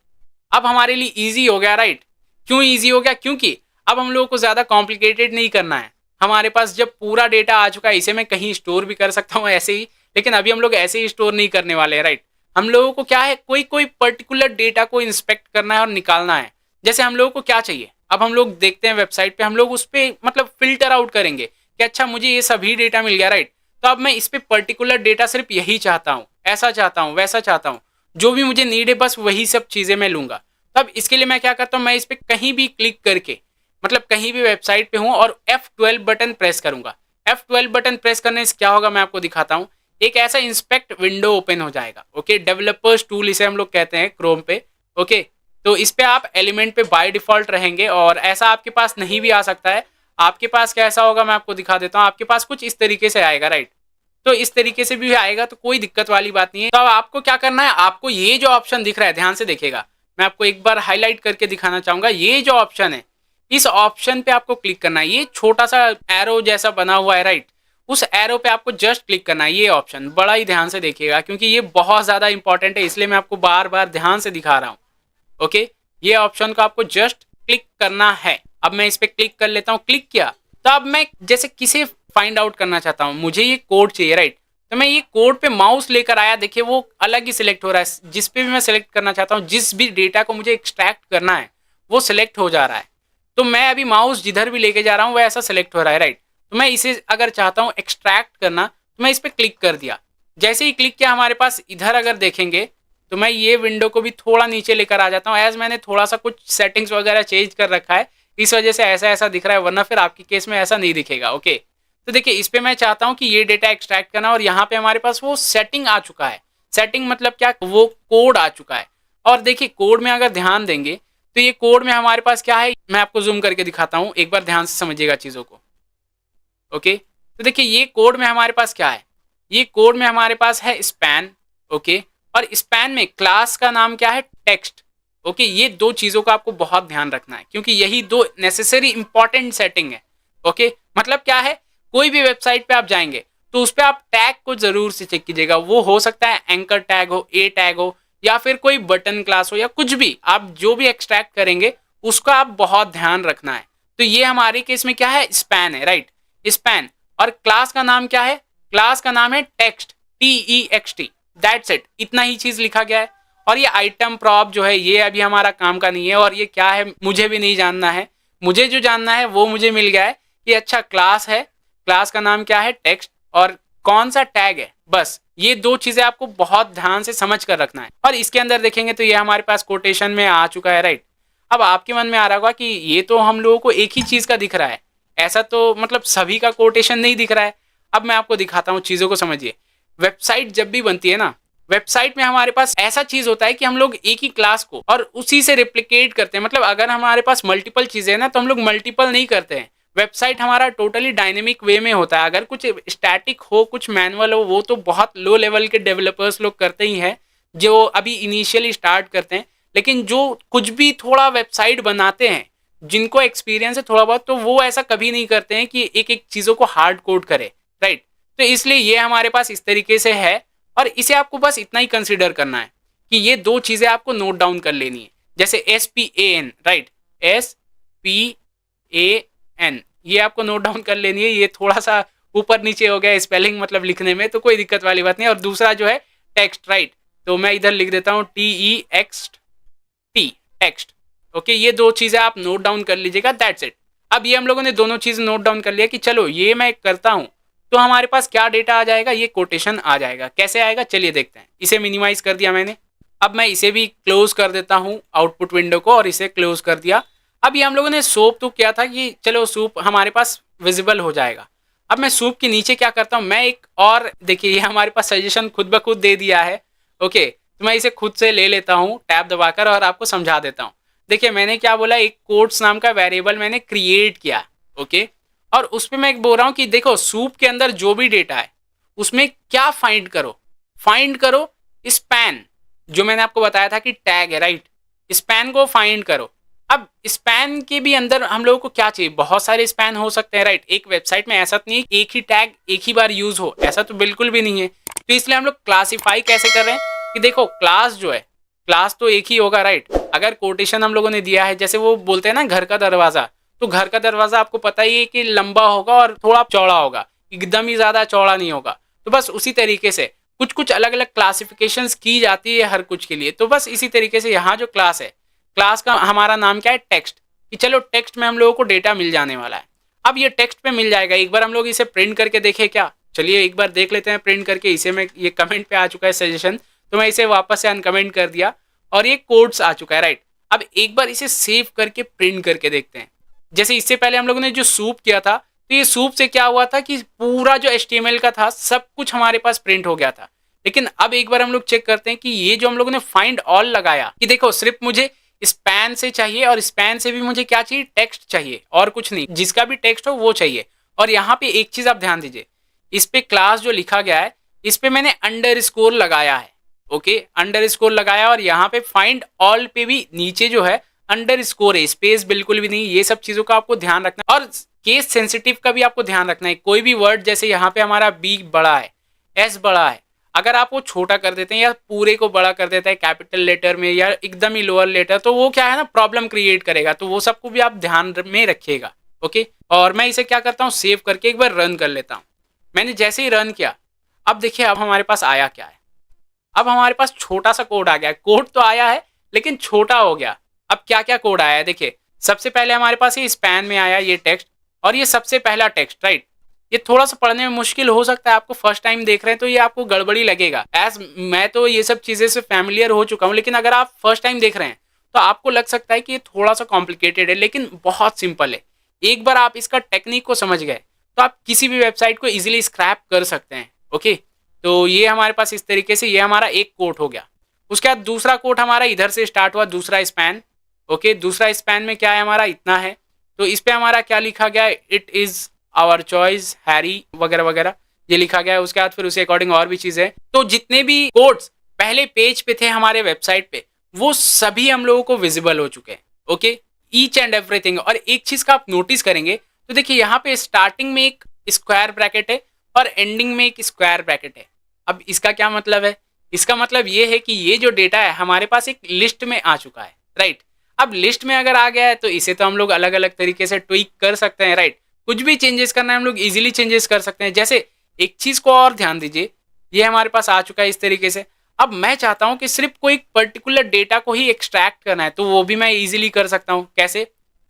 अब हमारे लिए ईजी हो गया राइट। क्यों ईजी हो गया? क्योंकि अब हम लोगों को ज़्यादा कॉम्प्लिकेटेड नहीं करना है। हमारे पास जब पूरा डेटा आ चुका है, इसे मैं कहीं स्टोर भी कर सकता हूँ ऐसे ही, लेकिन अभी हम लोग ऐसे ही स्टोर नहीं करने वाले हैं राइट। हम लोगों को क्या है, कोई कोई पर्टिकुलर डेटा को इंस्पेक्ट करना है और निकालना है। जैसे हम लोगों को क्या चाहिए, अब हम लोग देखते हैं वेबसाइट पे, हम लोग उस पर मतलब फिल्टर आउट करेंगे कि अच्छा मुझे ये सभी डेटा मिल गया राइट। तो अब मैं इस पर पर्टिकुलर डेटा सिर्फ यही चाहता हूँ, ऐसा चाहता हूँ, वैसा चाहता हूँ, जो भी मुझे नीड है बस वही सब चीज़ें मैं लूँगा। तब इसके लिए मैं क्या करता हूँ, मैं इस पर कहीं भी क्लिक करके, मतलब कहीं भी वेबसाइट पे हूँ और F12 बटन प्रेस करूंगा। F12 बटन प्रेस करने से क्या होगा मैं आपको दिखाता हूँ, एक ऐसा इंस्पेक्ट विंडो ओपन हो जाएगा। ओके, डेवलपर्स टूल इसे हम लोग कहते हैं क्रोम पे। ओके, तो इस पे आप एलिमेंट पे बाय डिफॉल्ट रहेंगे, और ऐसा आपके पास नहीं भी आ सकता है। आपके पास कैसा होगा मैं आपको दिखा देता हूँ, आपके पास कुछ इस तरीके से आएगा राइट। तो इस तरीके से भी आएगा, तो कोई दिक्कत वाली बात नहीं है। तो अब आपको क्या करना है, आपको ये जो ऑप्शन दिख रहा है, ध्यान से देखिएगा, मैं आपको एक बार हाईलाइट करके दिखाना चाहूंगा। ये जो ऑप्शन है, इस ऑप्शन पे आपको क्लिक करना है। ये छोटा सा एरो जैसा बना हुआ है राइट, उस एरो पे आपको जस्ट क्लिक करना है। ये ऑप्शन बड़ा ही ध्यान से देखिएगा, क्योंकि ये बहुत ज्यादा इंपॉर्टेंट है, इसलिए मैं आपको बार बार ध्यान से दिखा रहा हूँ। ओके, ये ऑप्शन को आपको जस्ट क्लिक करना है। अब मैं इस पर क्लिक कर लेता हूँ, क्लिक किया तो अब मैं जैसे किसे फाइंड आउट करना चाहता हूँ, मुझे ये कोड चाहिए राइट। तो मैं ये कोड पे माउस लेकर आया, देखिए वो अलग ही सिलेक्ट हो रहा है। जिस पे भी मैं सिलेक्ट करना चाहता हूँ, जिस भी डेटा को मुझे एक्सट्रैक्ट करना है वो सिलेक्ट हो जा रहा है। तो मैं अभी माउस जिधर भी लेके जा रहा हूँ वो ऐसा सिलेक्ट हो रहा है राइट। तो मैं इसे अगर चाहता हूँ एक्सट्रैक्ट करना, तो मैं इस पर क्लिक कर दिया। जैसे ही क्लिक किया, हमारे पास इधर अगर देखेंगे तो मैं ये विंडो को भी थोड़ा नीचे लेकर आ जाता हूँ, एज मैंने थोड़ा सा कुछ सेटिंग्स वगैरह चेंज कर रखा है, इस वजह से ऐसा ऐसा दिख रहा है, वरना फिर आपके केस में ऐसा नहीं दिखेगा। ओके, तो देखिए इस पे मैं चाहता हूँ कि ये डेटा एक्सट्रैक्ट करना, और यहाँ पे हमारे पास वो सेटिंग आ चुका है। सेटिंग मतलब क्या, वो कोड आ चुका है। और देखिए कोड में अगर ध्यान देंगे तो ये कोड में हमारे पास क्या है, मैं आपको जूम करके दिखाता हूँ, एक बार ध्यान से समझिएगा चीज़ों को। ओके, तो देखिए ये कोड में हमारे पास क्या है, ये कोड में हमारे पास है स्पैन। ओके, और स्पैन में क्लास का नाम क्या है, टेक्स्ट। ओके, ये दो चीज़ों का आपको बहुत ध्यान रखना है, क्योंकि यही दो नेसेसरी इंपॉर्टेंट सेटिंग है। ओके, मतलब क्या है, कोई भी वेबसाइट पे आप जाएंगे तो उस पर आप टैग को जरूर से चेक कीजिएगा। वो हो सकता है एंकर टैग हो, ए टैग हो, या फिर कोई बटन क्लास हो, या कुछ भी आप जो भी एक्सट्रैक्ट करेंगे उसका आप बहुत ध्यान रखना है। तो ये हमारे केस में क्या है, स्पैन है, राइट, स्पैन। और क्लास का नाम क्या है, क्लास का नाम है टेक्स्ट, TEXT, दैट्स इट, इतना ही चीज लिखा गया है। और ये आइटम प्रॉप जो है ये अभी हमारा काम का नहीं है, और ये क्या है मुझे भी नहीं जानना है। मुझे जो जानना है वो मुझे मिल गया है कि अच्छा क्लास है, क्लास का नाम क्या है, टेक्स्ट, और कौन सा टैग है, बस ये दो चीजें आपको बहुत ध्यान से समझ कर रखना है। और इसके अंदर देखेंगे तो ये हमारे पास कोटेशन में आ चुका है, राइट। अब आपके मन में आ रहा होगा कि ये तो हम लोगों को एक ही चीज का दिख रहा है, ऐसा तो मतलब सभी का कोटेशन नहीं दिख रहा है। अब मैं आपको दिखाता हूँ, चीजों को समझिए। वेबसाइट जब भी बनती है ना, वेबसाइट में हमारे पास ऐसा चीज होता है कि हम लोग एक ही क्लास को और उसी से रिप्लिकेट करते हैं। मतलब अगर हमारे पास मल्टीपल चीजें हैं ना, तो हम लोग मल्टीपल नहीं करते हैं। वेबसाइट हमारा टोटली डायनेमिक वे में होता है। अगर कुछ स्टैटिक हो, कुछ मैनुअल हो, वो तो बहुत लो लेवल के डेवलपर्स लोग करते ही हैं, जो अभी इनिशियली स्टार्ट करते हैं। लेकिन जो कुछ भी थोड़ा वेबसाइट बनाते हैं, जिनको एक्सपीरियंस है थोड़ा बहुत, तो वो ऐसा कभी नहीं करते हैं कि एक एक चीजों को हार्ड कोड करे, राइट। तो इसलिए ये हमारे पास इस तरीके से है, और इसे आपको बस इतना ही कंसिडर करना है कि ये दो चीजें आपको नोट डाउन कर लेनी है। जैसे SPAN, राइट, SPAN, ये आपको नोट डाउन कर लेनी है। ये थोड़ा सा ऊपर नीचे हो गया स्पेलिंग, मतलब लिखने में, तो कोई दिक्कत वाली बात नहीं। और दूसरा जो है टेक्स्ट, राइट, तो मैं इधर लिख देता हूँ TEXT, टेक्स्ट। ओके, ये दो चीजें आप नोट डाउन कर लीजिएगा, दैट्स इट। अब ये हम लोगों ने दोनों चीज नोट डाउन कर लिया कि चलो ये मैं करता हूँ, तो हमारे पास क्या डेटा आ जाएगा, ये कोटेशन आ जाएगा। कैसे आएगा चलिए देखते हैं। इसे मिनिमाइज कर दिया मैंने, अब मैं इसे भी क्लोज कर देता हूँ आउटपुट विंडो को, और इसे क्लोज कर दिया। अब ये हम लोगों ने सूप तो किया था कि चलो सूप हमारे पास विजिबल हो जाएगा। अब मैं सूप के नीचे क्या करता हूँ, मैं एक और, देखिए ये हमारे पास सजेशन खुद ब खुद दे दिया है। ओके, तो मैं इसे खुद से ले लेता हूँ टैब दबाकर, और आपको समझा देता हूँ। देखिए मैंने क्या बोला, एक कोट्स नाम का वेरिएबल मैंने क्रिएट किया, ओके। और उस पर मैं बोल रहा हूँ कि देखो सूप के अंदर जो भी डेटा है उसमें क्या फाइंड करो, फाइंड करो स्पैन, जो मैंने आपको बताया था कि टैग है, राइट, स्पैन को फाइंड करो। अब स्पैन के भी अंदर हम लोगों को क्या चाहिए, बहुत सारे स्पैन हो सकते हैं, राइट। एक वेबसाइट में ऐसा नहीं है एक ही टैग एक ही बार यूज हो, ऐसा तो बिल्कुल भी नहीं है। तो इसलिए हम लोग क्लासीफाई कैसे कर रहे हैं कि देखो क्लास जो है, क्लास तो एक ही होगा, राइट। अगर कोटेशन हम लोगों ने दिया है, जैसे वो बोलते हैं ना घर का दरवाजा, तो घर का दरवाजा आपको पता ही है कि लंबा होगा और थोड़ा चौड़ा होगा, एकदम ही ज्यादा चौड़ा नहीं होगा। तो बस उसी तरीके से कुछ कुछ अलग अलग क्लासिफिकेशंस की जाती है हर कुछ के लिए। तो बस इसी तरीके से यहाँ जो क्लास है, क्लास का हमारा नाम क्या है, टेक्स्ट, कि चलो टेक्स्ट में हम लोगों को डेटा मिल जाने वाला है। अब ये टेक्स्ट पे मिल जाएगा, एक बार हम लोग इसे प्रिंट करके देखें क्या, चलिए एक बार देख लेते हैं प्रिंट करके। इसे मैं, ये कमेंट पे आ चुका है सजेशन, तो मैं इसे वापस से अनकमेंट कर दिया और ये कोड्स आ चुका है, राइट। अब एक बार इसे सेव करके प्रिंट करके देखते हैं। जैसे इससे पहले हम लोगों ने जो सूप किया था, तो ये सूप से क्या हुआ था कि पूरा जो HTML का था सब कुछ हमारे पास प्रिंट हो गया था। लेकिन अब एक बार हम लोग चेक करते हैं कि ये जो हम लोगों ने फाइंड ऑल लगाया, कि देखो सिर्फ मुझे स्पैन से चाहिए, और स्पैन से भी मुझे क्या चाहिए, टेक्स्ट चाहिए, और कुछ नहीं, जिसका भी टेक्स्ट हो वो चाहिए। और यहाँ पे एक चीज आप ध्यान दीजिए, इस पे क्लास जो लिखा गया है, इस पे मैंने अंडरस्कोर लगाया है, ओके, अंडरस्कोर लगाया। और यहाँ पे फाइंड ऑल पे भी नीचे जो है अंडरस्कोर है, स्पेस बिल्कुल भी नहीं। ये सब चीजों का आपको ध्यान रखना है, और केस सेंसिटिव का भी आपको ध्यान रखना है। कोई भी वर्ड, जैसे यहाँ पे हमारा बी बड़ा है, एस बड़ा है, अगर आप वो छोटा कर देते हैं या पूरे को बड़ा कर देते हैं कैपिटल लेटर में या एकदम ही लोअर लेटर, तो वो क्या है ना, प्रॉब्लम क्रिएट करेगा। तो वो सबको भी आप ध्यान में रखिएगा, ओके। और मैं इसे क्या करता हूँ, सेव करके एक बार रन कर लेता हूँ। मैंने जैसे ही रन किया, अब देखिए अब हमारे पास आया क्या है, अब हमारे पास छोटा सा कोड आ गया। कोड तो आया है लेकिन छोटा हो गया। अब क्या क्या कोड आया है देखिए, सबसे पहले हमारे पास ये स्पैन में आया ये टेक्स्ट, और ये सबसे पहला टेक्स्ट, राइट। ये थोड़ा सा पढ़ने में मुश्किल हो सकता है, आपको फर्स्ट टाइम देख रहे हैं तो ये आपको गड़बड़ी लगेगा। एज मैं तो ये सब चीजें से फैमिलियर हो चुका हूँ, लेकिन अगर आप फर्स्ट टाइम देख रहे हैं तो आपको लग सकता है कि ये थोड़ा सा कॉम्प्लिकेटेड है, लेकिन बहुत सिंपल है। एक बार आप इसका टेक्निक को समझ गए तो आप किसी भी वेबसाइट को इजिली स्क्रैप कर सकते हैं, ओके। तो ये हमारे पास इस तरीके से, ये हमारा एक कोट हो गया। उसके बाद दूसरा कोट हमारा इधर से स्टार्ट हुआ, दूसरा स्पैन, ओके। दूसरा स्पैन में क्या है हमारा, इतना है। तो इस पे हमारा क्या लिखा गया है, it is our choice Harry वगैरह वगैरह, ये लिखा गया है। उसके बाद फिर उसी अकॉर्डिंग और भी चीजें। तो जितने भी कोड्स पहले पेज पे थे हमारे वेबसाइट पे, वो सभी हम लोगों को विजिबल हो चुके हैं, ओके, ईच एंड एवरीथिंग। और एक चीज का आप नोटिस करेंगे तो देखिए यहाँ पे स्टार्टिंग में एक स्क्वायर ब्रैकेट है, और एंडिंग में एक स्क्वायर ब्रैकेट है। अब इसका क्या मतलब है? इसका मतलब ये है कि ये जो डेटा है हमारे पास एक लिस्ट में आ चुका है, राइट। अब लिस्ट में अगर आ गया है तो इसे तो हम लोग अलग अलग तरीके से ट्विक कर सकते हैं, राइट। कुछ भी चेंजेस करना है हम लोग इजीली चेंजेस कर सकते हैं। जैसे एक चीज को और ध्यान दीजिए, ये हमारे पास आ चुका है इस तरीके से। अब मैं चाहता हूं कि सिर्फ कोई पर्टिकुलर डेटा को ही एक्सट्रैक्ट करना है, तो वो भी मैं इजीली कर सकता हूं। कैसे?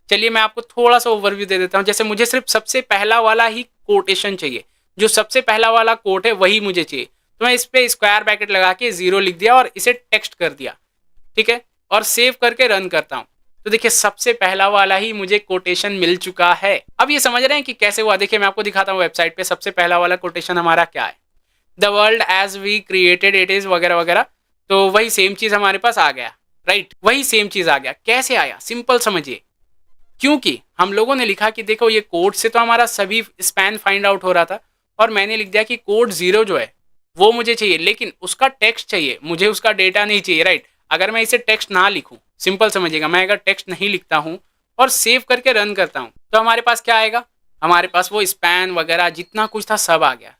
चलिए मैं आपको थोड़ा सा ओवरव्यू दे देता हूं। जैसे मुझे सिर्फ सबसे पहला वाला ही कोटेशन चाहिए, जो सबसे पहला वाला कोट है वही मुझे चाहिए, तो मैं इस पे स्क्वायर ब्रैकेट लगा के 0 लिख दिया और इसे टेक्स्ट कर दिया, ठीक है, और सेव करके रन करता हूं। तो देखिए सबसे पहला वाला ही मुझे कोटेशन मिल चुका है। अब ये समझ रहे हैं कि कैसे हुआ? देखिए मैं आपको दिखाता हूँ वेबसाइट पे सबसे पहला वाला कोटेशन हमारा क्या है। The world as we created it is वगैरह वगैरह। तो वही सेम चीज हमारे पास आ गया, राइट। वही सेम चीज आ गया। कैसे आया? सिंपल समझिए, क्योंकि हम लोगों ने लिखा कि देखो ये कोड से तो हमारा सभी स्पैन फाइंड आउट हो रहा था, और मैंने लिख दिया कि कोड 0 जो है वो मुझे चाहिए, लेकिन उसका टेक्स्ट चाहिए, मुझे उसका डेटा नहीं चाहिए, राइट। अगर मैं इसे टेक्स्ट ना लिखूं, सिंपल समझिएगा, मैं अगर टेक्स्ट नहीं लिखता हूं और सेव करके रन करता हूं, तो हमारे पास क्या आएगा? हमारे पास वो स्पैन वगैरह जितना कुछ था सब आ गया।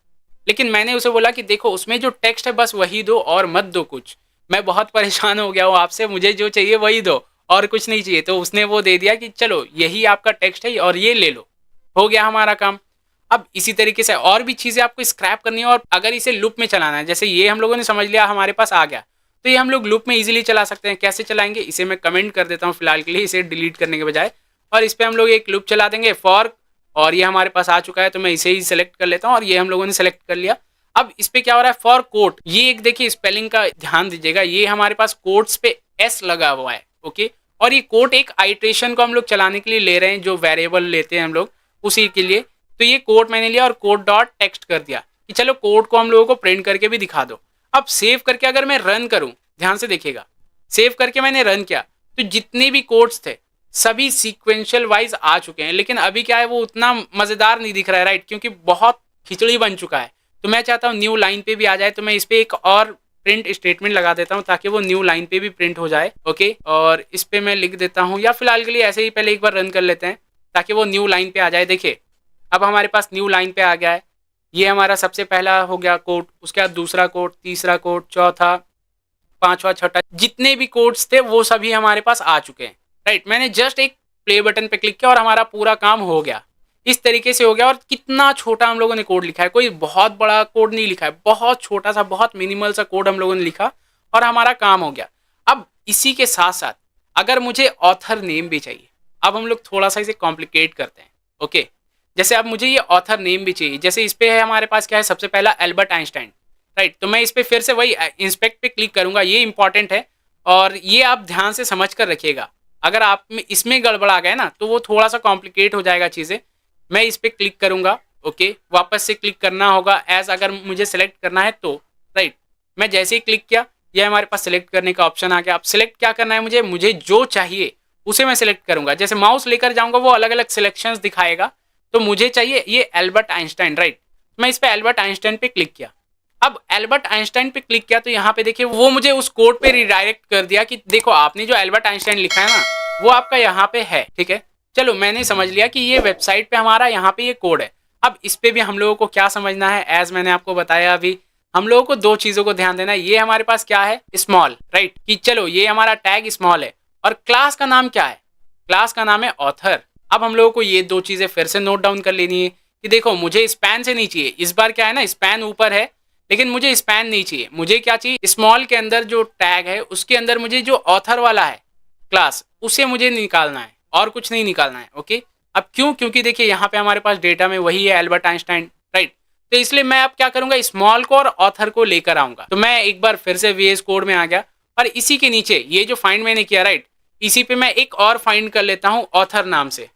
लेकिन मैंने उसे बोला कि देखो उसमें जो टेक्स्ट है बस वही दो और मत दो कुछ, मैं बहुत परेशान हो गया हूँ आपसे, मुझे जो चाहिए वही दो और कुछ नहीं चाहिए। तो उसने वो दे दिया कि चलो यही आपका टेक्स्ट है और ये ले लो, हो गया हमारा काम। अब इसी तरीके से और भी चीज़ें आपको स्क्रैप करनी है, और अगर इसे लूप में चलाना है, जैसे ये हम लोगों ने समझ लिया हमारे पास आ गया, तो ये हम लोग लूप में इजीली चला सकते हैं। कैसे चलाएंगे? इसे मैं कमेंट कर देता हूँ फिलहाल के लिए, इसे डिलीट करने के बजाय, और इस पर हम लोग एक लूप चला देंगे फॉर, और ये हमारे पास आ चुका है, तो मैं इसे ही सेलेक्ट कर लेता हूँ, और ये हम लोगों ने सेलेक्ट कर लिया। अब इस पे क्या हो रहा है? फॉर कोट, ये एक देखिए स्पेलिंग का ध्यान दीजिएगा, ये हमारे पास कोट्स पे एस लगा हुआ है, ओके। और ये कोट एक आइट्रेशन को हम लोग चलाने के लिए ले रहे हैं, जो वेरिएबल लेते हैं हम लोग उसी के लिए। तो ये कोड मैंने लिया और कोड डॉट टेक्स्ट कर दिया कि चलो कोड को हम लोगों को प्रिंट करके भी दिखा दो। अब सेव करके अगर मैं रन करूं, ध्यान से देखिएगा, सेव करके मैंने रन किया तो जितने भी कोड्स थे सभी सीक्वेंशियल वाइज आ चुके हैं। लेकिन अभी क्या है, वो उतना मजेदार नहीं दिख रहा है, राइट, क्योंकि बहुत खिचड़ी बन चुका है। तो मैं चाहता हूँ न्यू लाइन पे भी आ जाए, तो मैं इस पे एक और प्रिंट स्टेटमेंट लगा देता हूँ ताकि वो न्यू लाइन पे भी प्रिंट हो जाए, ओके। और इस पे मैं लिख देता हूँ, या फिलहाल के लिए ऐसे ही पहले एक बार रन कर लेते हैं ताकि वो न्यू लाइन पे आ जाए। देखिए अब हमारे पास न्यू लाइन पे आ गया है। ये हमारा सबसे पहला हो गया कोड, उसके बाद दूसरा कोड, तीसरा कोड, चौथा, पांचवा, छठा, जितने भी कोड्स थे वो सभी हमारे पास आ चुके हैं, राइट। मैंने जस्ट एक प्ले बटन पे क्लिक किया और हमारा पूरा काम हो गया। इस तरीके से हो गया। और कितना छोटा हम लोगों ने कोड लिखा है, कोई बहुत बड़ा कोड नहीं लिखा है, बहुत छोटा सा, बहुत मिनिमल सा कोड हम लोगों ने लिखा और हमारा काम हो गया। अब इसी के साथ साथ अगर मुझे ऑथर नेम भी चाहिए, अब हम लोग थोड़ा सा इसे कॉम्प्लिकेट करते हैं, ओके। जैसे अब मुझे ये ऑथर नेम भी चाहिए। जैसे इस पे है हमारे पास क्या है, सबसे पहला एल्बर्ट आइंस्टाइन, राइट। तो मैं इस पे फिर से वही इंस्पेक्ट पे क्लिक करूंगा, ये इंपॉर्टेंट है और ये आप ध्यान से समझ कर रखिएगा। अगर आप में इसमें गड़बड़ आ गए ना तो वो थोड़ा सा कॉम्प्लिकेट हो जाएगा चीज़ें। मैं इस पे क्लिक करूंगा, ओके, वापस से क्लिक करना होगा एज, अगर मुझे सेलेक्ट करना है तो, राइट। मैं जैसे ही क्लिक किया ये हमारे पास सेलेक्ट करने का ऑप्शन आ गया। अब सेलेक्ट क्या करना है, मुझे जो चाहिए उसे मैं सेलेक्ट करूंगा। जैसे माउस लेकर जाऊंगा वो अलग अलग सिलेक्शंस दिखाएगा, तो मुझे चाहिए ये एल्बर्ट आइंस्टाइन, राइट। मैं इस पे एल्बर्ट आइंस्टाइन पे क्लिक किया। अब एल्बर्ट आइंस्टाइन पे क्लिक किया तो यहाँ पे देखिए वो मुझे उस कोड पे रिडायरेक्ट कर दिया कि देखो आपने जो एल्बर्ट आइंस्टाइन लिखा है ना वो आपका यहाँ पे है, ठीक है। चलो मैंने समझ लिया कि ये वेबसाइट पे हमारा यहाँ पे ये कोड है। अब इस पे भी हम लोगों को क्या समझना है, एज मैंने आपको बताया अभी, हम लोगों को दो चीजों को ध्यान देना है। ये हमारे पास क्या है, स्मॉल, राइट, कि चलो ये हमारा टैग स्मॉल है। और क्लास का नाम क्या है, क्लास का नाम है ऑथर। अब हम लोगों को ये दो चीजें फिर से नोट डाउन कर लेनी है कि देखो मुझे स्पैन से नहीं चाहिए, इस बार क्या है ना, स्पैन ऊपर है लेकिन मुझे स्पैन नहीं चाहिए। मुझे क्या चाहिए, स्मॉल के अंदर जो टैग है उसके अंदर मुझे जो ऑथर वाला है क्लास, उसे मुझे निकालना है और कुछ नहीं निकालना है, ओके। अब क्यों, क्योंकि देखिए यहाँ पे हमारे पास डेटा में वही है एल्बर्ट आइंस्टाइन, राइट। तो इसलिए मैं अब क्या करूंगा, स्मॉल को और ऑथर को लेकर आऊंगा। तो मैं एक बार फिर से VS कोड में आ गया और इसी के नीचे ये जो फाइंड मैंने किया, राइट, इसी पे मैं एक और फाइंड कर लेता हूँ ऑथर नाम से।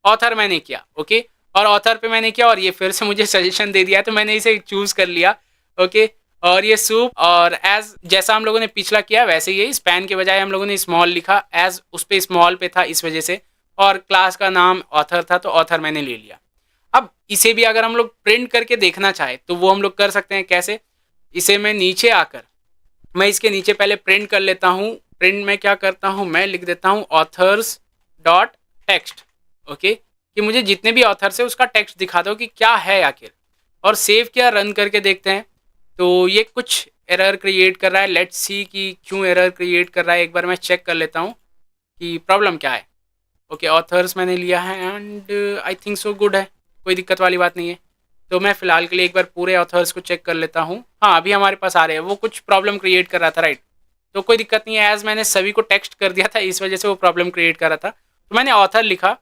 ऑथर मैंने किया, ओके, और ऑथर पे मैंने किया और ये फिर से मुझे सजेशन दे दिया तो मैंने इसे चूज कर लिया, ओके। और ये सूप, और एज जैसा हम लोगों ने पिछला किया वैसे ही स्पैन के बजाय हम लोगों ने स्मॉल लिखा, एज उस पे स्मॉल पे था इस वजह से, और क्लास का नाम ऑथर था तो ऑथर मैंने ले लिया। अब इसे भी अगर हम लोग प्रिंट करके देखना चाहे तो वो हम लोग कर सकते हैं। कैसे, इसे मैं नीचे आकर मैं इसके नीचे पहले प्रिंट कर लेता हूँ। प्रिंट में क्या करता हूँ, मैं लिख देता हूँ ऑथर्स डॉट टेक्स्ट, ओके, कि मुझे जितने भी ऑथर्स है उसका टेक्स्ट दिखा दो कि क्या है आखिर। और सेव किया, रन करके देखते हैं। तो ये कुछ एरर क्रिएट कर रहा है। लेट्स सी कि क्यों एरर क्रिएट कर रहा है। एक बार मैं चेक कर लेता हूँ कि प्रॉब्लम क्या है। ओके, ऑथर्स मैंने लिया है and I think so good है, कोई दिक्कत वाली बात नहीं है। तो मैं फ़िलहाल के लिए एक बार पूरे ऑथर्स को चेक कर लेता हूँ। हाँ, अभी हमारे पास आ रहे हैं। वो कुछ प्रॉब्लम क्रिएट कर रहा था, राइट। तो कोई दिक्कत नहीं है, एज़ मैंने सभी को टेक्स्ट कर दिया था, इस वजह से वो प्रॉब्लम क्रिएट कर रहा था। तो मैंने ऑथर लिखा,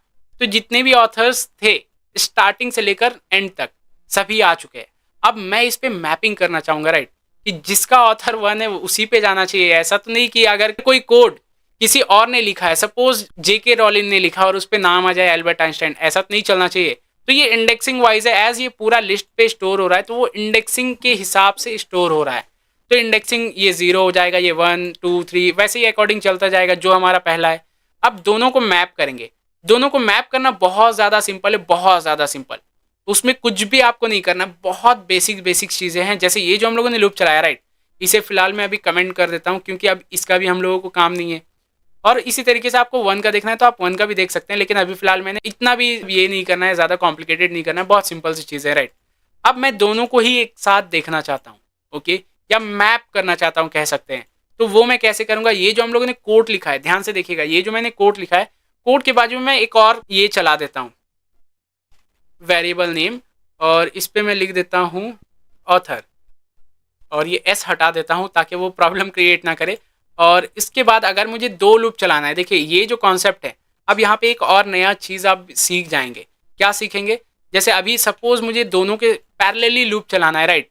तो जितने भी ऑथर्स थे स्टार्टिंग से लेकर एंड तक सभी आ चुके हैं। अब मैं इस पर मैपिंग करना चाहूँगा, राइट, कि जिसका ऑथर 1 है उसी पे जाना चाहिए। ऐसा तो नहीं कि अगर कोई कोड किसी और ने लिखा है, सपोज जेके रॉलिन ने लिखा और उस पर नाम आ जाए एल्बर्ट आइंस्टाइन, ऐसा तो नहीं चलना चाहिए। तो ये इंडेक्सिंग वाइज है, एज ये पूरा लिस्ट पे स्टोर हो रहा है तो वो इंडेक्सिंग के हिसाब से स्टोर हो रहा है। तो इंडेक्सिंग ये 0 हो जाएगा, ये 1 2 3 वैसे ही अकॉर्डिंग चलता जाएगा जो हमारा पहला है। अब दोनों को मैप करेंगे। दोनों को मैप करना बहुत ज़्यादा सिंपल है, बहुत ज़्यादा सिंपल। उसमें कुछ भी आपको नहीं करना, बहुत बेसिक बेसिक चीज़ें हैं। जैसे ये जो हम लोगों ने लूप चलाया, राइट, इसे फिलहाल मैं अभी कमेंट कर देता हूँ क्योंकि अब इसका भी हम लोगों को काम नहीं है। और इसी तरीके से आपको 1 का देखना है तो आप 1 का भी देख सकते हैं, लेकिन अभी फिलहाल मैंने इतना भी ये नहीं करना है, ज़्यादा कॉम्प्लिकेटेड नहीं करना है, बहुत सिंपल सी चीज़ है, राइट। अब मैं दोनों को ही एक साथ देखना चाहता हूँ, ओके, या मैप करना चाहता हूँ कह सकते हैं। तो वो मैं कैसे करूँगा? ये जो हम लोगों ने कोड लिखा है, ध्यान से देखिएगा, ये जो मैंने कोड लिखा है, कोड के बाजू में मैं एक और ये चला देता हूँ वेरिएबल नेम, और इस पर मैं लिख देता हूँ ऑथर, और ये एस हटा देता हूँ ताकि वो प्रॉब्लम क्रिएट ना करे। और इसके बाद अगर मुझे 2 लूप चलाना है, देखिए ये जो कॉन्सेप्ट है, अब यहाँ पे एक और नया चीज़ आप सीख जाएंगे। क्या सीखेंगे? जैसे अभी सपोज मुझे दोनों के पैरेलली लूप चलाना है, राइट,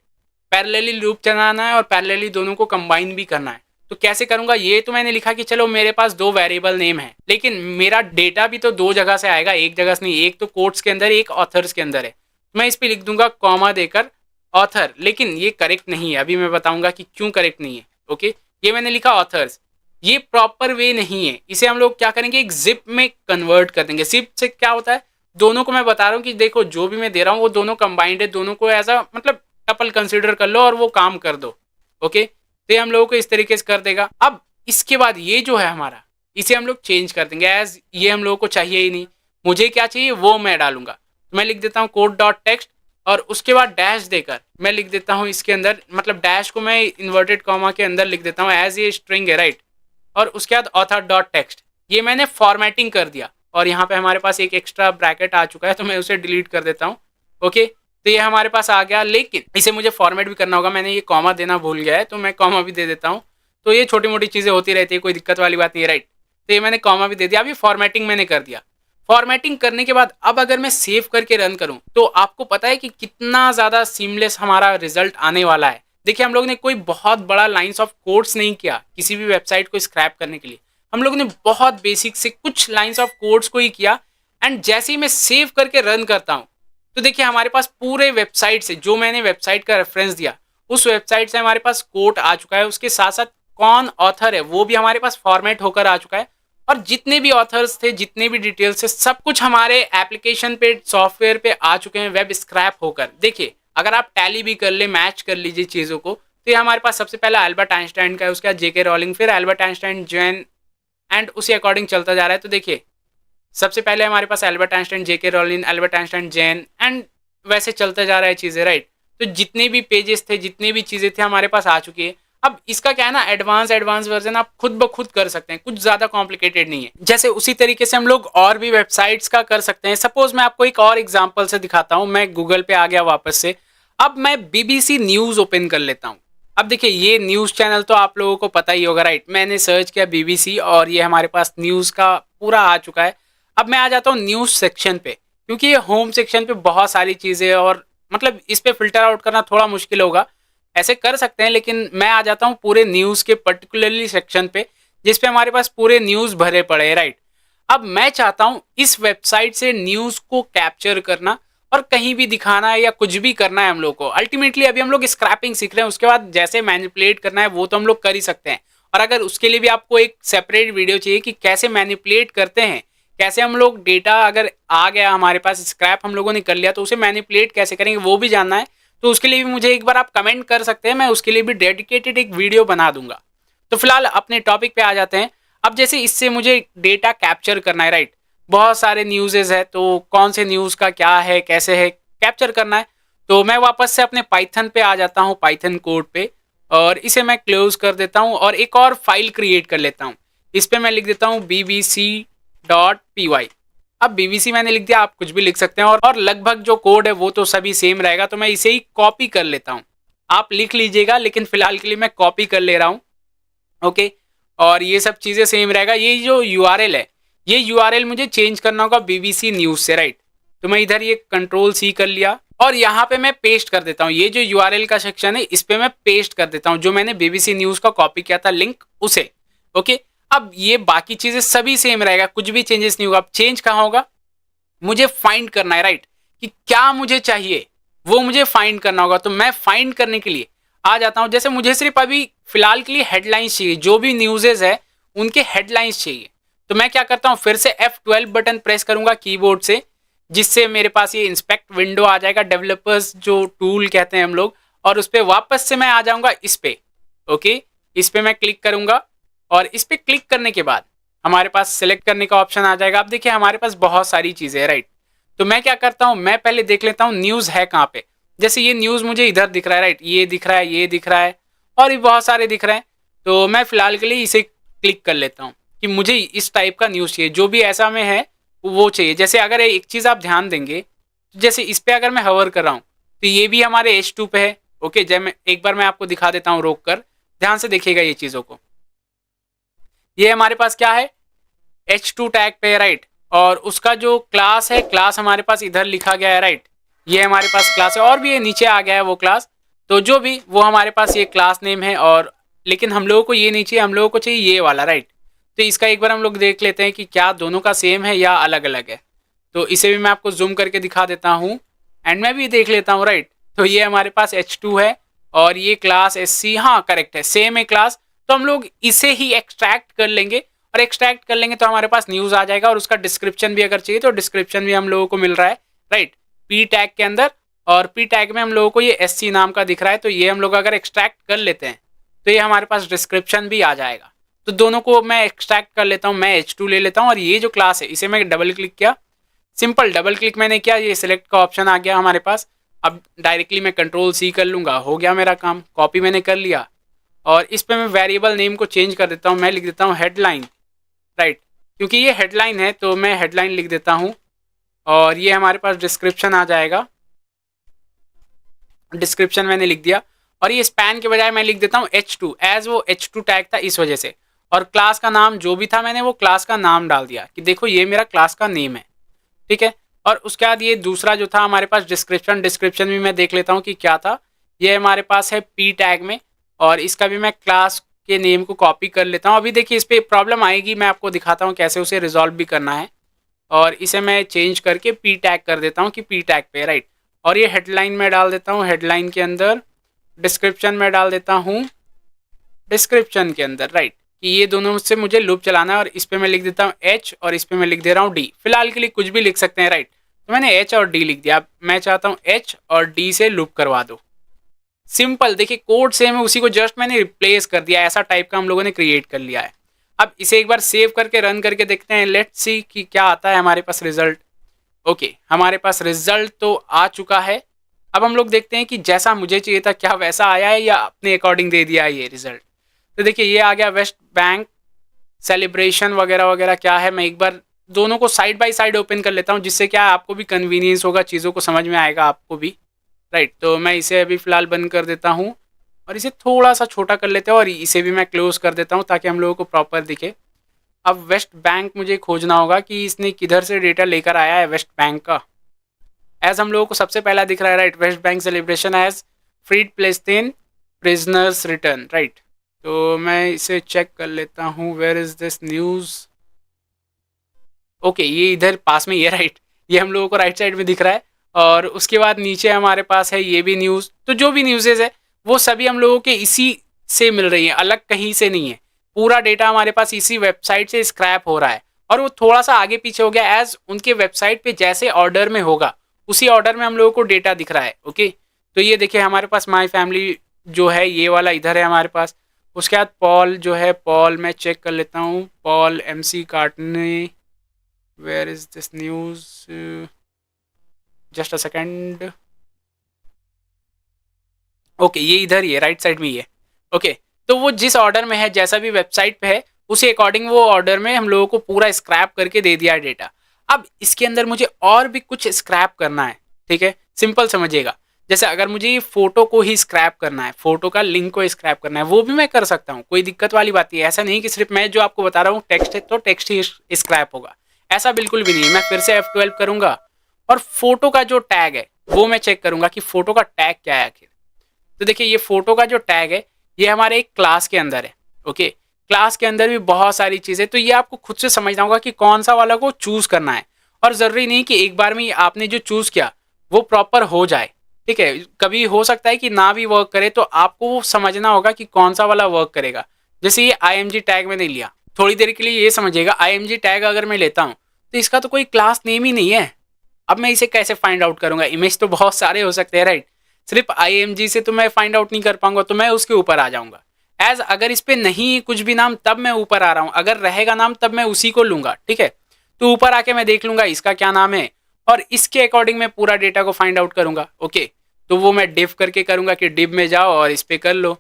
पैरेलली लूप चलाना है और पैरेलली दोनों को कंबाइन भी करना है। तो कैसे करूंगा? ये तो मैंने लिखा कि चलो मेरे पास 2 वेरिएबल नेम है, लेकिन मेरा डेटा भी तो 2 जगह से आएगा, एक जगह से नहीं। एक तो कोट्स के अंदर, एक ऑथर्स के अंदर है। मैं इस पर लिख दूंगा कॉमा देकर ऑथर, लेकिन ये करेक्ट नहीं है। अभी मैं बताऊंगा कि क्यों करेक्ट नहीं है। ओके, ये मैंने लिखा ऑथर्स, ये प्रॉपर वे नहीं है। इसे हम लोग क्या करेंगे, एक जिप में कन्वर्ट कर देंगे। जिप से क्या होता है, दोनों को मैं बता रहा हूँ कि देखो जो भी मैं दे रहा हूँ वो दोनों कंबाइंड है, दोनों को एज अ मतलब टपल कंसिडर कर लो और वो काम कर दो। ओके, तो ये हम लोगों को इस तरीके से कर देगा। अब इसके बाद ये जो है हमारा, इसे हम लोग चेंज कर देंगे, एज ये हम लोगों को चाहिए ही नहीं। मुझे क्या चाहिए वो मैं डालूंगा। तो मैं लिख देता हूँ कोड डॉट टेक्स्ट, और उसके बाद डैश देकर मैं लिख देता हूँ इसके अंदर, मतलब डैश को मैं इन्वर्टेड कॉमा के अंदर लिख देता हूँ एज ये स्ट्रिंग है, राइट। और उसके बाद ऑथर डॉट टेक्स्ट, ये मैंने फॉर्मेटिंग कर दिया, और यहाँ पे हमारे पास एक एक्स्ट्रा ब्रैकेट आ चुका है तो मैं उसे डिलीट कर देता हूँ। ओके, तो ये हमारे पास आ गया, लेकिन इसे मुझे फॉर्मेट भी करना होगा। मैंने ये कॉमा देना भूल गया है तो मैं कॉमा भी दे देता हूँ। तो ये छोटी मोटी चीज़ें होती रहती है, कोई दिक्कत वाली बात नहीं है, राइट। तो ये मैंने कॉमा भी दे दिया। अभी फॉर्मेटिंग मैंने कर दिया। फॉर्मेटिंग करने के बाद अब अगर मैं सेव करके रन करूं तो आपको पता है कि कितना ज़्यादा सीमलेस हमारा रिजल्ट आने वाला है। देखिए, हम लोग ने कोई बहुत बड़ा लाइंस ऑफ कोड्स नहीं किया किसी भी वेबसाइट को स्क्रैप करने के लिए। हम लोग ने बहुत बेसिक से कुछ लाइंस ऑफ कोड्स को ही किया, एंड जैसे ही मैं सेव करके रन करता हूँ तो देखिए हमारे पास पूरे वेबसाइट से, जो मैंने वेबसाइट का रेफरेंस दिया उस वेबसाइट से हमारे पास कोड आ चुका है। उसके साथ साथ कौन ऑथर है वो भी हमारे पास फॉर्मेट होकर आ चुका है, और जितने भी ऑथर्स थे, जितने भी डिटेल्स थे, सब कुछ हमारे एप्लीकेशन पे, सॉफ्टवेयर पे आ चुके हैं वेब स्क्रैप होकर। देखिए, अगर आप टैली भी कर ले, मैच कर लीजिए चीज़ों को, तो ये हमारे पास सबसे पहला एल्बर्ट आइंस्टाइन का है, उसके बाद जेके रॉलिंग, फिर एल्बर्ट आइंस्टाइन, जैन, एंड उसी अकॉर्डिंग चलता जा रहा है। तो देखिए, सबसे पहले हमारे पास Albert Einstein, J K Rowling, Albert Einstein, Jain, and वैसे चलता जा रहा है चीज़ें, राइट। तो जितने भी पेजेस थे, जितने भी चीज़ें थे हमारे पास आ चुकी है। अब इसका क्या है ना, एडवांस वर्जन आप खुद ब खुद कर सकते हैं, कुछ ज़्यादा कॉम्प्लिकेटेड नहीं है। जैसे उसी तरीके से हम लोग और भी वेबसाइट्स का कर सकते हैं। सपोज मैं आपको एक और एग्जांपल से दिखाता हूँ। मैं गूगल पे आ गया वापस से। अब मैं बीबीसी न्यूज़ ओपन कर लेता हूँ। अब देखिए, ये न्यूज़ चैनल तो आप लोगों को पता ही होगा, राइट। मैंने सर्च किया बीबीसी और ये हमारे पास न्यूज़ का पूरा आ चुका है। अब मैं आ जाता हूँ न्यूज़ सेक्शन पे, क्योंकि ये होम सेक्शन पे बहुत सारी चीज़ें, और मतलब इस पे फिल्टर आउट करना थोड़ा मुश्किल होगा। ऐसे कर सकते हैं, लेकिन मैं आ जाता हूँ पूरे न्यूज़ के पर्टिकुलरली सेक्शन पे, जिस पे हमारे पास पूरे न्यूज़ भरे पड़े हैं, राइट। अब मैं चाहता हूँ इस वेबसाइट से न्यूज़ को कैप्चर करना और कहीं भी दिखाना है या कुछ भी करना है हम लोग को। अल्टीमेटली अभी हम लोग स्क्रैपिंग सीख रहे हैं, उसके बाद जैसे मैनिपुलेट करना है वो तो हम लोग कर ही सकते हैं। और अगर उसके लिए भी आपको एक सेपरेट वीडियो चाहिए कि कैसे मैनिपुलेट करते हैं, कैसे हम लोग डेटा अगर आ गया हमारे पास, स्क्रैप हम लोगों ने कर लिया, तो उसे मैनिपुलेट कैसे करेंगे वो भी जानना है, तो उसके लिए भी मुझे एक बार आप कमेंट कर सकते हैं। मैं उसके लिए भी डेडिकेटेड एक वीडियो बना दूंगा। तो फिलहाल अपने टॉपिक पे आ जाते हैं। अब जैसे इससे मुझे डेटा कैप्चर करना है, राइट। बहुत सारे न्यूज़ेस है, तो कौन से न्यूज़ का क्या है, कैसे है कैप्चर करना है, तो मैं वापस से अपने पाइथन पे आ जाता हूँ, पाइथन कोड पे, और इसे मैं क्लोज कर देता हूँ और एक और फाइल क्रिएट कर लेता हूँ। इस पे मैं लिख देता हूँ bbc.py। अब बीबीसी मैंने लिख दिया, आप कुछ भी लिख सकते हैं, और लगभग जो कोड है वो तो सभी सेम रहेगा, तो मैं इसे ही कॉपी कर लेता हूँ। आप लिख लीजिएगा, लेकिन फिलहाल के लिए मैं कॉपी कर ले रहा हूँ। ओके, और ये सब चीजें सेम रहेगा। ये जो यूआरएल है, ये यूआरएल मुझे चेंज करना होगा बीबीसी न्यूज से, राइट। तो मैं इधर ये कंट्रोल सी कर लिया और यहाँ पे मैं पेस्ट कर देता हूँ। ये जो यूआरएल का सेक्शन है, इस पे मैं पेस्ट कर देता हूँ जो मैंने बीबीसी न्यूज का कॉपी किया था लिंक, उसे। ओके, अब ये बाकी चीजें सभी सेम रहेगा, कुछ भी चेंजेस नहीं होगा। अब चेंज कहाँ होगा, मुझे फाइंड करना है, राइट, कि क्या मुझे चाहिए वो मुझे फाइंड करना होगा। तो मैं फाइंड करने के लिए आ जाता हूं। जैसे मुझे सिर्फ अभी फिलहाल के लिए हेडलाइंस चाहिए, जो भी न्यूज़ेस है उनके हेडलाइंस चाहिए। तो मैं क्या करता हूं, फिर से F12 बटन प्रेस करूंगा कीबोर्ड से, जिससे मेरे पास ये इंस्पेक्ट विंडो आ जाएगा, डेवलपर्स जो टूल कहते हैं हम लोग, और उस पर वापस से मैं आ जाऊंगा इस पे। ओके, इस पे मैं क्लिक करूंगा और इस पे क्लिक करने के बाद हमारे पास सिलेक्ट करने का ऑप्शन आ जाएगा। अब देखिए हमारे पास बहुत सारी चीजें हैं, राइट। तो मैं क्या करता हूं, मैं पहले देख लेता हूं न्यूज है कहाँ पे। जैसे ये न्यूज मुझे इधर दिख रहा है, राइट, ये दिख रहा है, ये दिख रहा है, और भी बहुत सारे दिख रहे हैं। तो मैं फिलहाल के लिए इसे क्लिक कर लेता हूँ कि मुझे इस टाइप का न्यूज चाहिए, जो भी ऐसा में है वो चाहिए। जैसे अगर एक चीज आप ध्यान देंगे, जैसे इस पे अगर मैं हवर कर रहा हूँ तो ये भी हमारे H2 पे है। ओके, जब मैं एक बार मैं आपको दिखा देता हूँ रोक कर, ध्यान से देखिएगा ये चीजों को। ये हमारे पास क्या है, H2 टैग पे है, राइट, और उसका जो क्लास है, क्लास हमारे पास इधर लिखा गया है, राइट। ये हमारे पास क्लास है, और भी ये नीचे आ गया है वो क्लास। तो जो भी वो हमारे पास ये क्लास नेम है, और लेकिन हम लोगों को ये नहीं चाहिए, हम लोगों को चाहिए ये वाला, राइट। तो इसका एक बार हम लोग देख लेते हैं कि क्या दोनों का सेम है या अलग अलग है। तो इसे भी मैं आपको जूम करके दिखा देता हूँ, एंड मैं भी देख लेता हूँ, राइट। तो ये हमारे पास H2 है और ये क्लास SC, हाँ करेक्ट है, सेम है क्लास। तो हम लोग इसे ही एक्सट्रैक्ट कर लेंगे, और एक्सट्रैक्ट कर लेंगे तो हमारे पास न्यूज आ जाएगा, और उसका डिस्क्रिप्शन भी अगर चाहिए तो डिस्क्रिप्शन भी हम लोगों को मिल रहा है, राइट, पी टैग के अंदर। और पी टैग में हम लोगों को ये SC नाम का दिख रहा है, तो ये हम लोग अगर एक्सट्रैक्ट कर लेते हैं तो ये हमारे पास डिस्क्रिप्शन भी आ जाएगा। तो दोनों को मैं एक्सट्रैक्ट कर लेता हूँ, मैं H2 ले लेता हूँ, और ये जो क्लास है इसे मैं डबल क्लिक किया, सिंपल डबल क्लिक मैंने किया, ये सिलेक्ट का ऑप्शन आ गया हमारे पास। अब डायरेक्टली मैं कंट्रोल C कर लूंगा, हो गया मेरा काम, कॉपी मैंने कर लिया। और इस पे मैं वेरिएबल नेम को चेंज कर देता हूँ, मैं लिख देता हूँ हेडलाइन, राइट, क्योंकि ये हेडलाइन है तो मैं हेडलाइन लिख देता हूँ। और ये हमारे पास डिस्क्रिप्शन आ जाएगा, डिस्क्रिप्शन मैंने लिख दिया। और ये स्पैन के बजाय मैं लिख देता हूँ H2, एज वो H2 टैग था इस वजह से। और क्लास का नाम जो भी था मैंने वो क्लास का नाम डाल दिया कि देखो ये मेरा क्लास का नेम है, ठीक है। और उसके बाद ये दूसरा जो था हमारे पास डिस्क्रिप्शन, डिस्क्रिप्शन भी मैं देख लेता हूँ कि क्या था। ये हमारे पास है पी टैग में, और इसका भी मैं क्लास के नेम को कॉपी कर लेता हूँ। अभी देखिए इस पर प्रॉब्लम आएगी, मैं आपको दिखाता हूँ कैसे उसे रिजॉल्व भी करना है। और इसे मैं चेंज करके पी टैग कर देता हूँ कि पी टैग पे, राइट। और ये हेडलाइन में डाल देता हूँ, हेडलाइन के अंदर, डिस्क्रिप्शन में डाल देता हूँ, डिस्क्रिप्शन के अंदर, राइट, कि ये दोनों से मुझे लूप चलाना है। और इस पे मैं लिख देता हूँ H, और इस पे मैं लिख दे रहा हूँ D। फिलहाल के लिए कुछ भी लिख सकते हैं, राइट। तो मैंने H और D लिख दिया। मैं चाहता हूँ H और D से लूप करवा दो। सिंपल, देखिए कोड सेम है, उसी को जस्ट मैंने रिप्लेस कर दिया, ऐसा टाइप का हम लोगों ने क्रिएट कर लिया है। अब इसे एक बार सेव करके रन करके देखते हैं, लेट्स सी कि क्या आता है हमारे पास रिजल्ट। ओके, हमारे पास रिजल्ट तो आ चुका है। अब हम लोग देखते हैं कि जैसा मुझे चाहिए था क्या वैसा आया है या अपने अकॉर्डिंग दे दिया है ये रिजल्ट। तो देखिए ये आ गया वेस्ट बैंक सेलिब्रेशन वगैरह वगैरह क्या है। मैं एक बार दोनों को साइड बाय साइड ओपन कर लेता हूँ, जिससे क्या आपको भी कन्वीनियंस होगा, चीज़ों को समझ में आएगा आपको भी, राइट। तो मैं इसे अभी फ़िलहाल बंद कर देता हूँ, और इसे थोड़ा सा छोटा कर लेते हैं, और इसे भी मैं क्लोज़ कर देता हूँ ताकि हम लोगों को प्रॉपर दिखे। अब वेस्ट बैंक मुझे खोजना होगा कि इसने किधर से डेटा लेकर आया है वेस्ट बैंक का। एज हम लोगों को सबसे पहला दिख रहा है, right, West Bank celebration as freed Palestine prisoners return, right. तो मैं इसे चेक कर लेता हूँ, where is this news. Okay, ये इधर पास में, ये राइट, ये हम लोगों को राइट साइड में दिख रहा है। और उसके बाद नीचे हमारे पास है ये भी न्यूज़। तो जो भी न्यूज़ेज है वो सभी हम लोगों के इसी से मिल रही है, अलग कहीं से नहीं है। पूरा डेटा हमारे पास इसी वेबसाइट से स्क्रैप हो रहा है, और वो थोड़ा सा आगे पीछे हो गया एज उनके वेबसाइट पे जैसे ऑर्डर में होगा उसी ऑर्डर में हम लोगों को डेटा दिख रहा है। ओके, तो ये देखिए हमारे पास माई फैमिली जो है ये वाला इधर है हमारे पास। उसके बाद पॉल जो है, पॉल मैं चेक कर लेता हूँ, Paul MC McCartney, where is this news, just a second. Okay, ये इधर ही है, राइट साइड में ही है। ओके, तो वो जिस ऑर्डर में है, जैसा भी वेबसाइट पे है, उसी अकॉर्डिंग वो ऑर्डर में हम लोगों को पूरा स्क्रैप करके दे दिया है डेटा। अब इसके अंदर मुझे और भी कुछ स्क्रैप करना है, ठीक है, सिंपल समझिएगा। जैसे अगर मुझे ये फोटो को ही स्क्रैप करना है, फोटो का लिंक को स्क्रैप करना है, वो भी मैं कर सकता हूँ, कोई दिक्कत वाली बात नहीं है। ऐसा नहीं कि सिर्फ मैं जो आपको बता रहा हूँ टेक्स्ट है तो टेक्स्ट ही स्क्रैप होगा, ऐसा बिल्कुल भी नहीं है। मैं फिर से F12 करूंगा और फोटो का जो टैग है वो मैं चेक करूंगा कि फोटो का टैग क्या है आखिर। तो देखिए, ये फोटो का जो टैग है ये हमारे एक क्लास के अंदर है। ओके, क्लास के अंदर भी बहुत सारी चीजें, तो ये आपको खुद से समझना होगा कि कौन सा वाला को चूज करना है। और जरूरी नहीं कि एक बार में आपने जो चूज किया वो प्रॉपर हो जाए, ठीक है, कभी हो सकता है कि ना भी वर्क करे, तो आपको वो समझना होगा कि कौन सा वाला वर्क करेगा। जैसे ये IMG टैग मैंने लिया, थोड़ी देर के लिए ये समझिएगा, IMG टैग अगर मैं लेता हूँ तो इसका तो कोई क्लास नेम ही नहीं है। अब मैं इसे कैसे फाइंड आउट करूंगा? इमेज तो बहुत सारे हो सकते हैं, राइट? सिर्फ IMG से तो मैं फाइंड आउट नहीं कर पाऊंगा, तो मैं उसके ऊपर आ जाऊंगा। एज अगर इस पे नहीं कुछ भी नाम, तब मैं ऊपर आ रहा हूं, अगर रहेगा नाम तब मैं उसी को लूंगा, ठीक है। तो ऊपर आके मैं देख लूंगा इसका क्या नाम है, और इसके अकॉर्डिंग मैं पूरा डेटा को फाइंड आउट करूंगा। ओके, तो वो मैं डिव करके करूंगा कि डिव में जाओ और इस पे कर लो,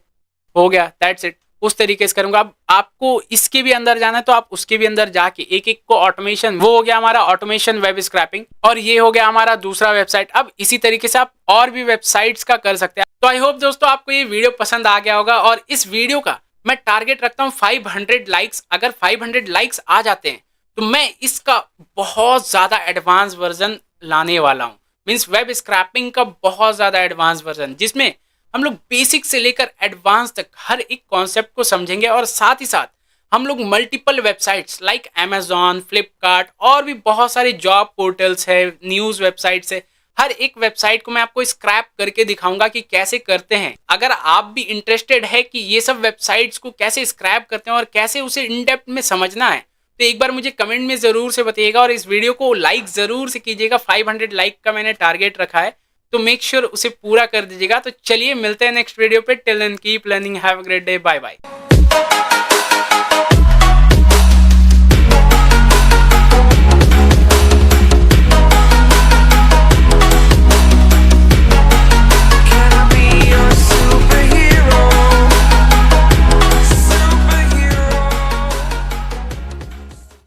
हो गया, दैट्स इट। उस तरीके से करूंगा। अब आपको इसके भी अंदर जाना है तो आप उसके भी अंदर जाके एक एक को ऑटोमेशन, वो हो गया हमारा ऑटोमेशन वेब स्क्रैपिंग, और ये हो गया हमारा दूसरा वेबसाइट। अब इसी तरीके से आप और भी वेबसाइट्स का कर सकते हैं। तो आई होप दोस्तों आपको ये वीडियो पसंद आ गया होगा, और इस वीडियो का मैं टारगेट रखता हूँ 500 लाइक्स। अगर 500 लाइक्स आ जाते हैं तो मैं इसका बहुत ज्यादा एडवांस वर्जन लाने वाला हूँ। मीन्स वेब स्क्रैपिंग का बहुत ज्यादा एडवांस वर्जन, जिसमें हम लोग बेसिक से लेकर एडवांस तक हर एक कॉन्सेप्ट को समझेंगे, और साथ ही साथ हम लोग multiple websites like Amazon, Flipkart और भी बहुत सारे जॉब पोर्टल्स है, न्यूज वेबसाइट्स है, हर एक वेबसाइट को मैं आपको स्क्रैप करके दिखाऊंगा कि कैसे करते हैं। अगर आप भी इंटरेस्टेड है कि ये सब वेबसाइट्स को कैसे स्क्रैप करते हैं और कैसे उसे इन डेप्थ में समझना है, तो एक बार मुझे कमेंट में जरूर से बताइएगा, और इस वीडियो को लाइक जरूर से कीजिएगा। 500 लाइक का मैंने टारगेट रखा है, तो मेक श्योर उसे पूरा कर दीजिएगा। तो चलिए मिलते हैं नेक्स्ट वीडियो पे। Till then keep learning, have a great day, bye bye.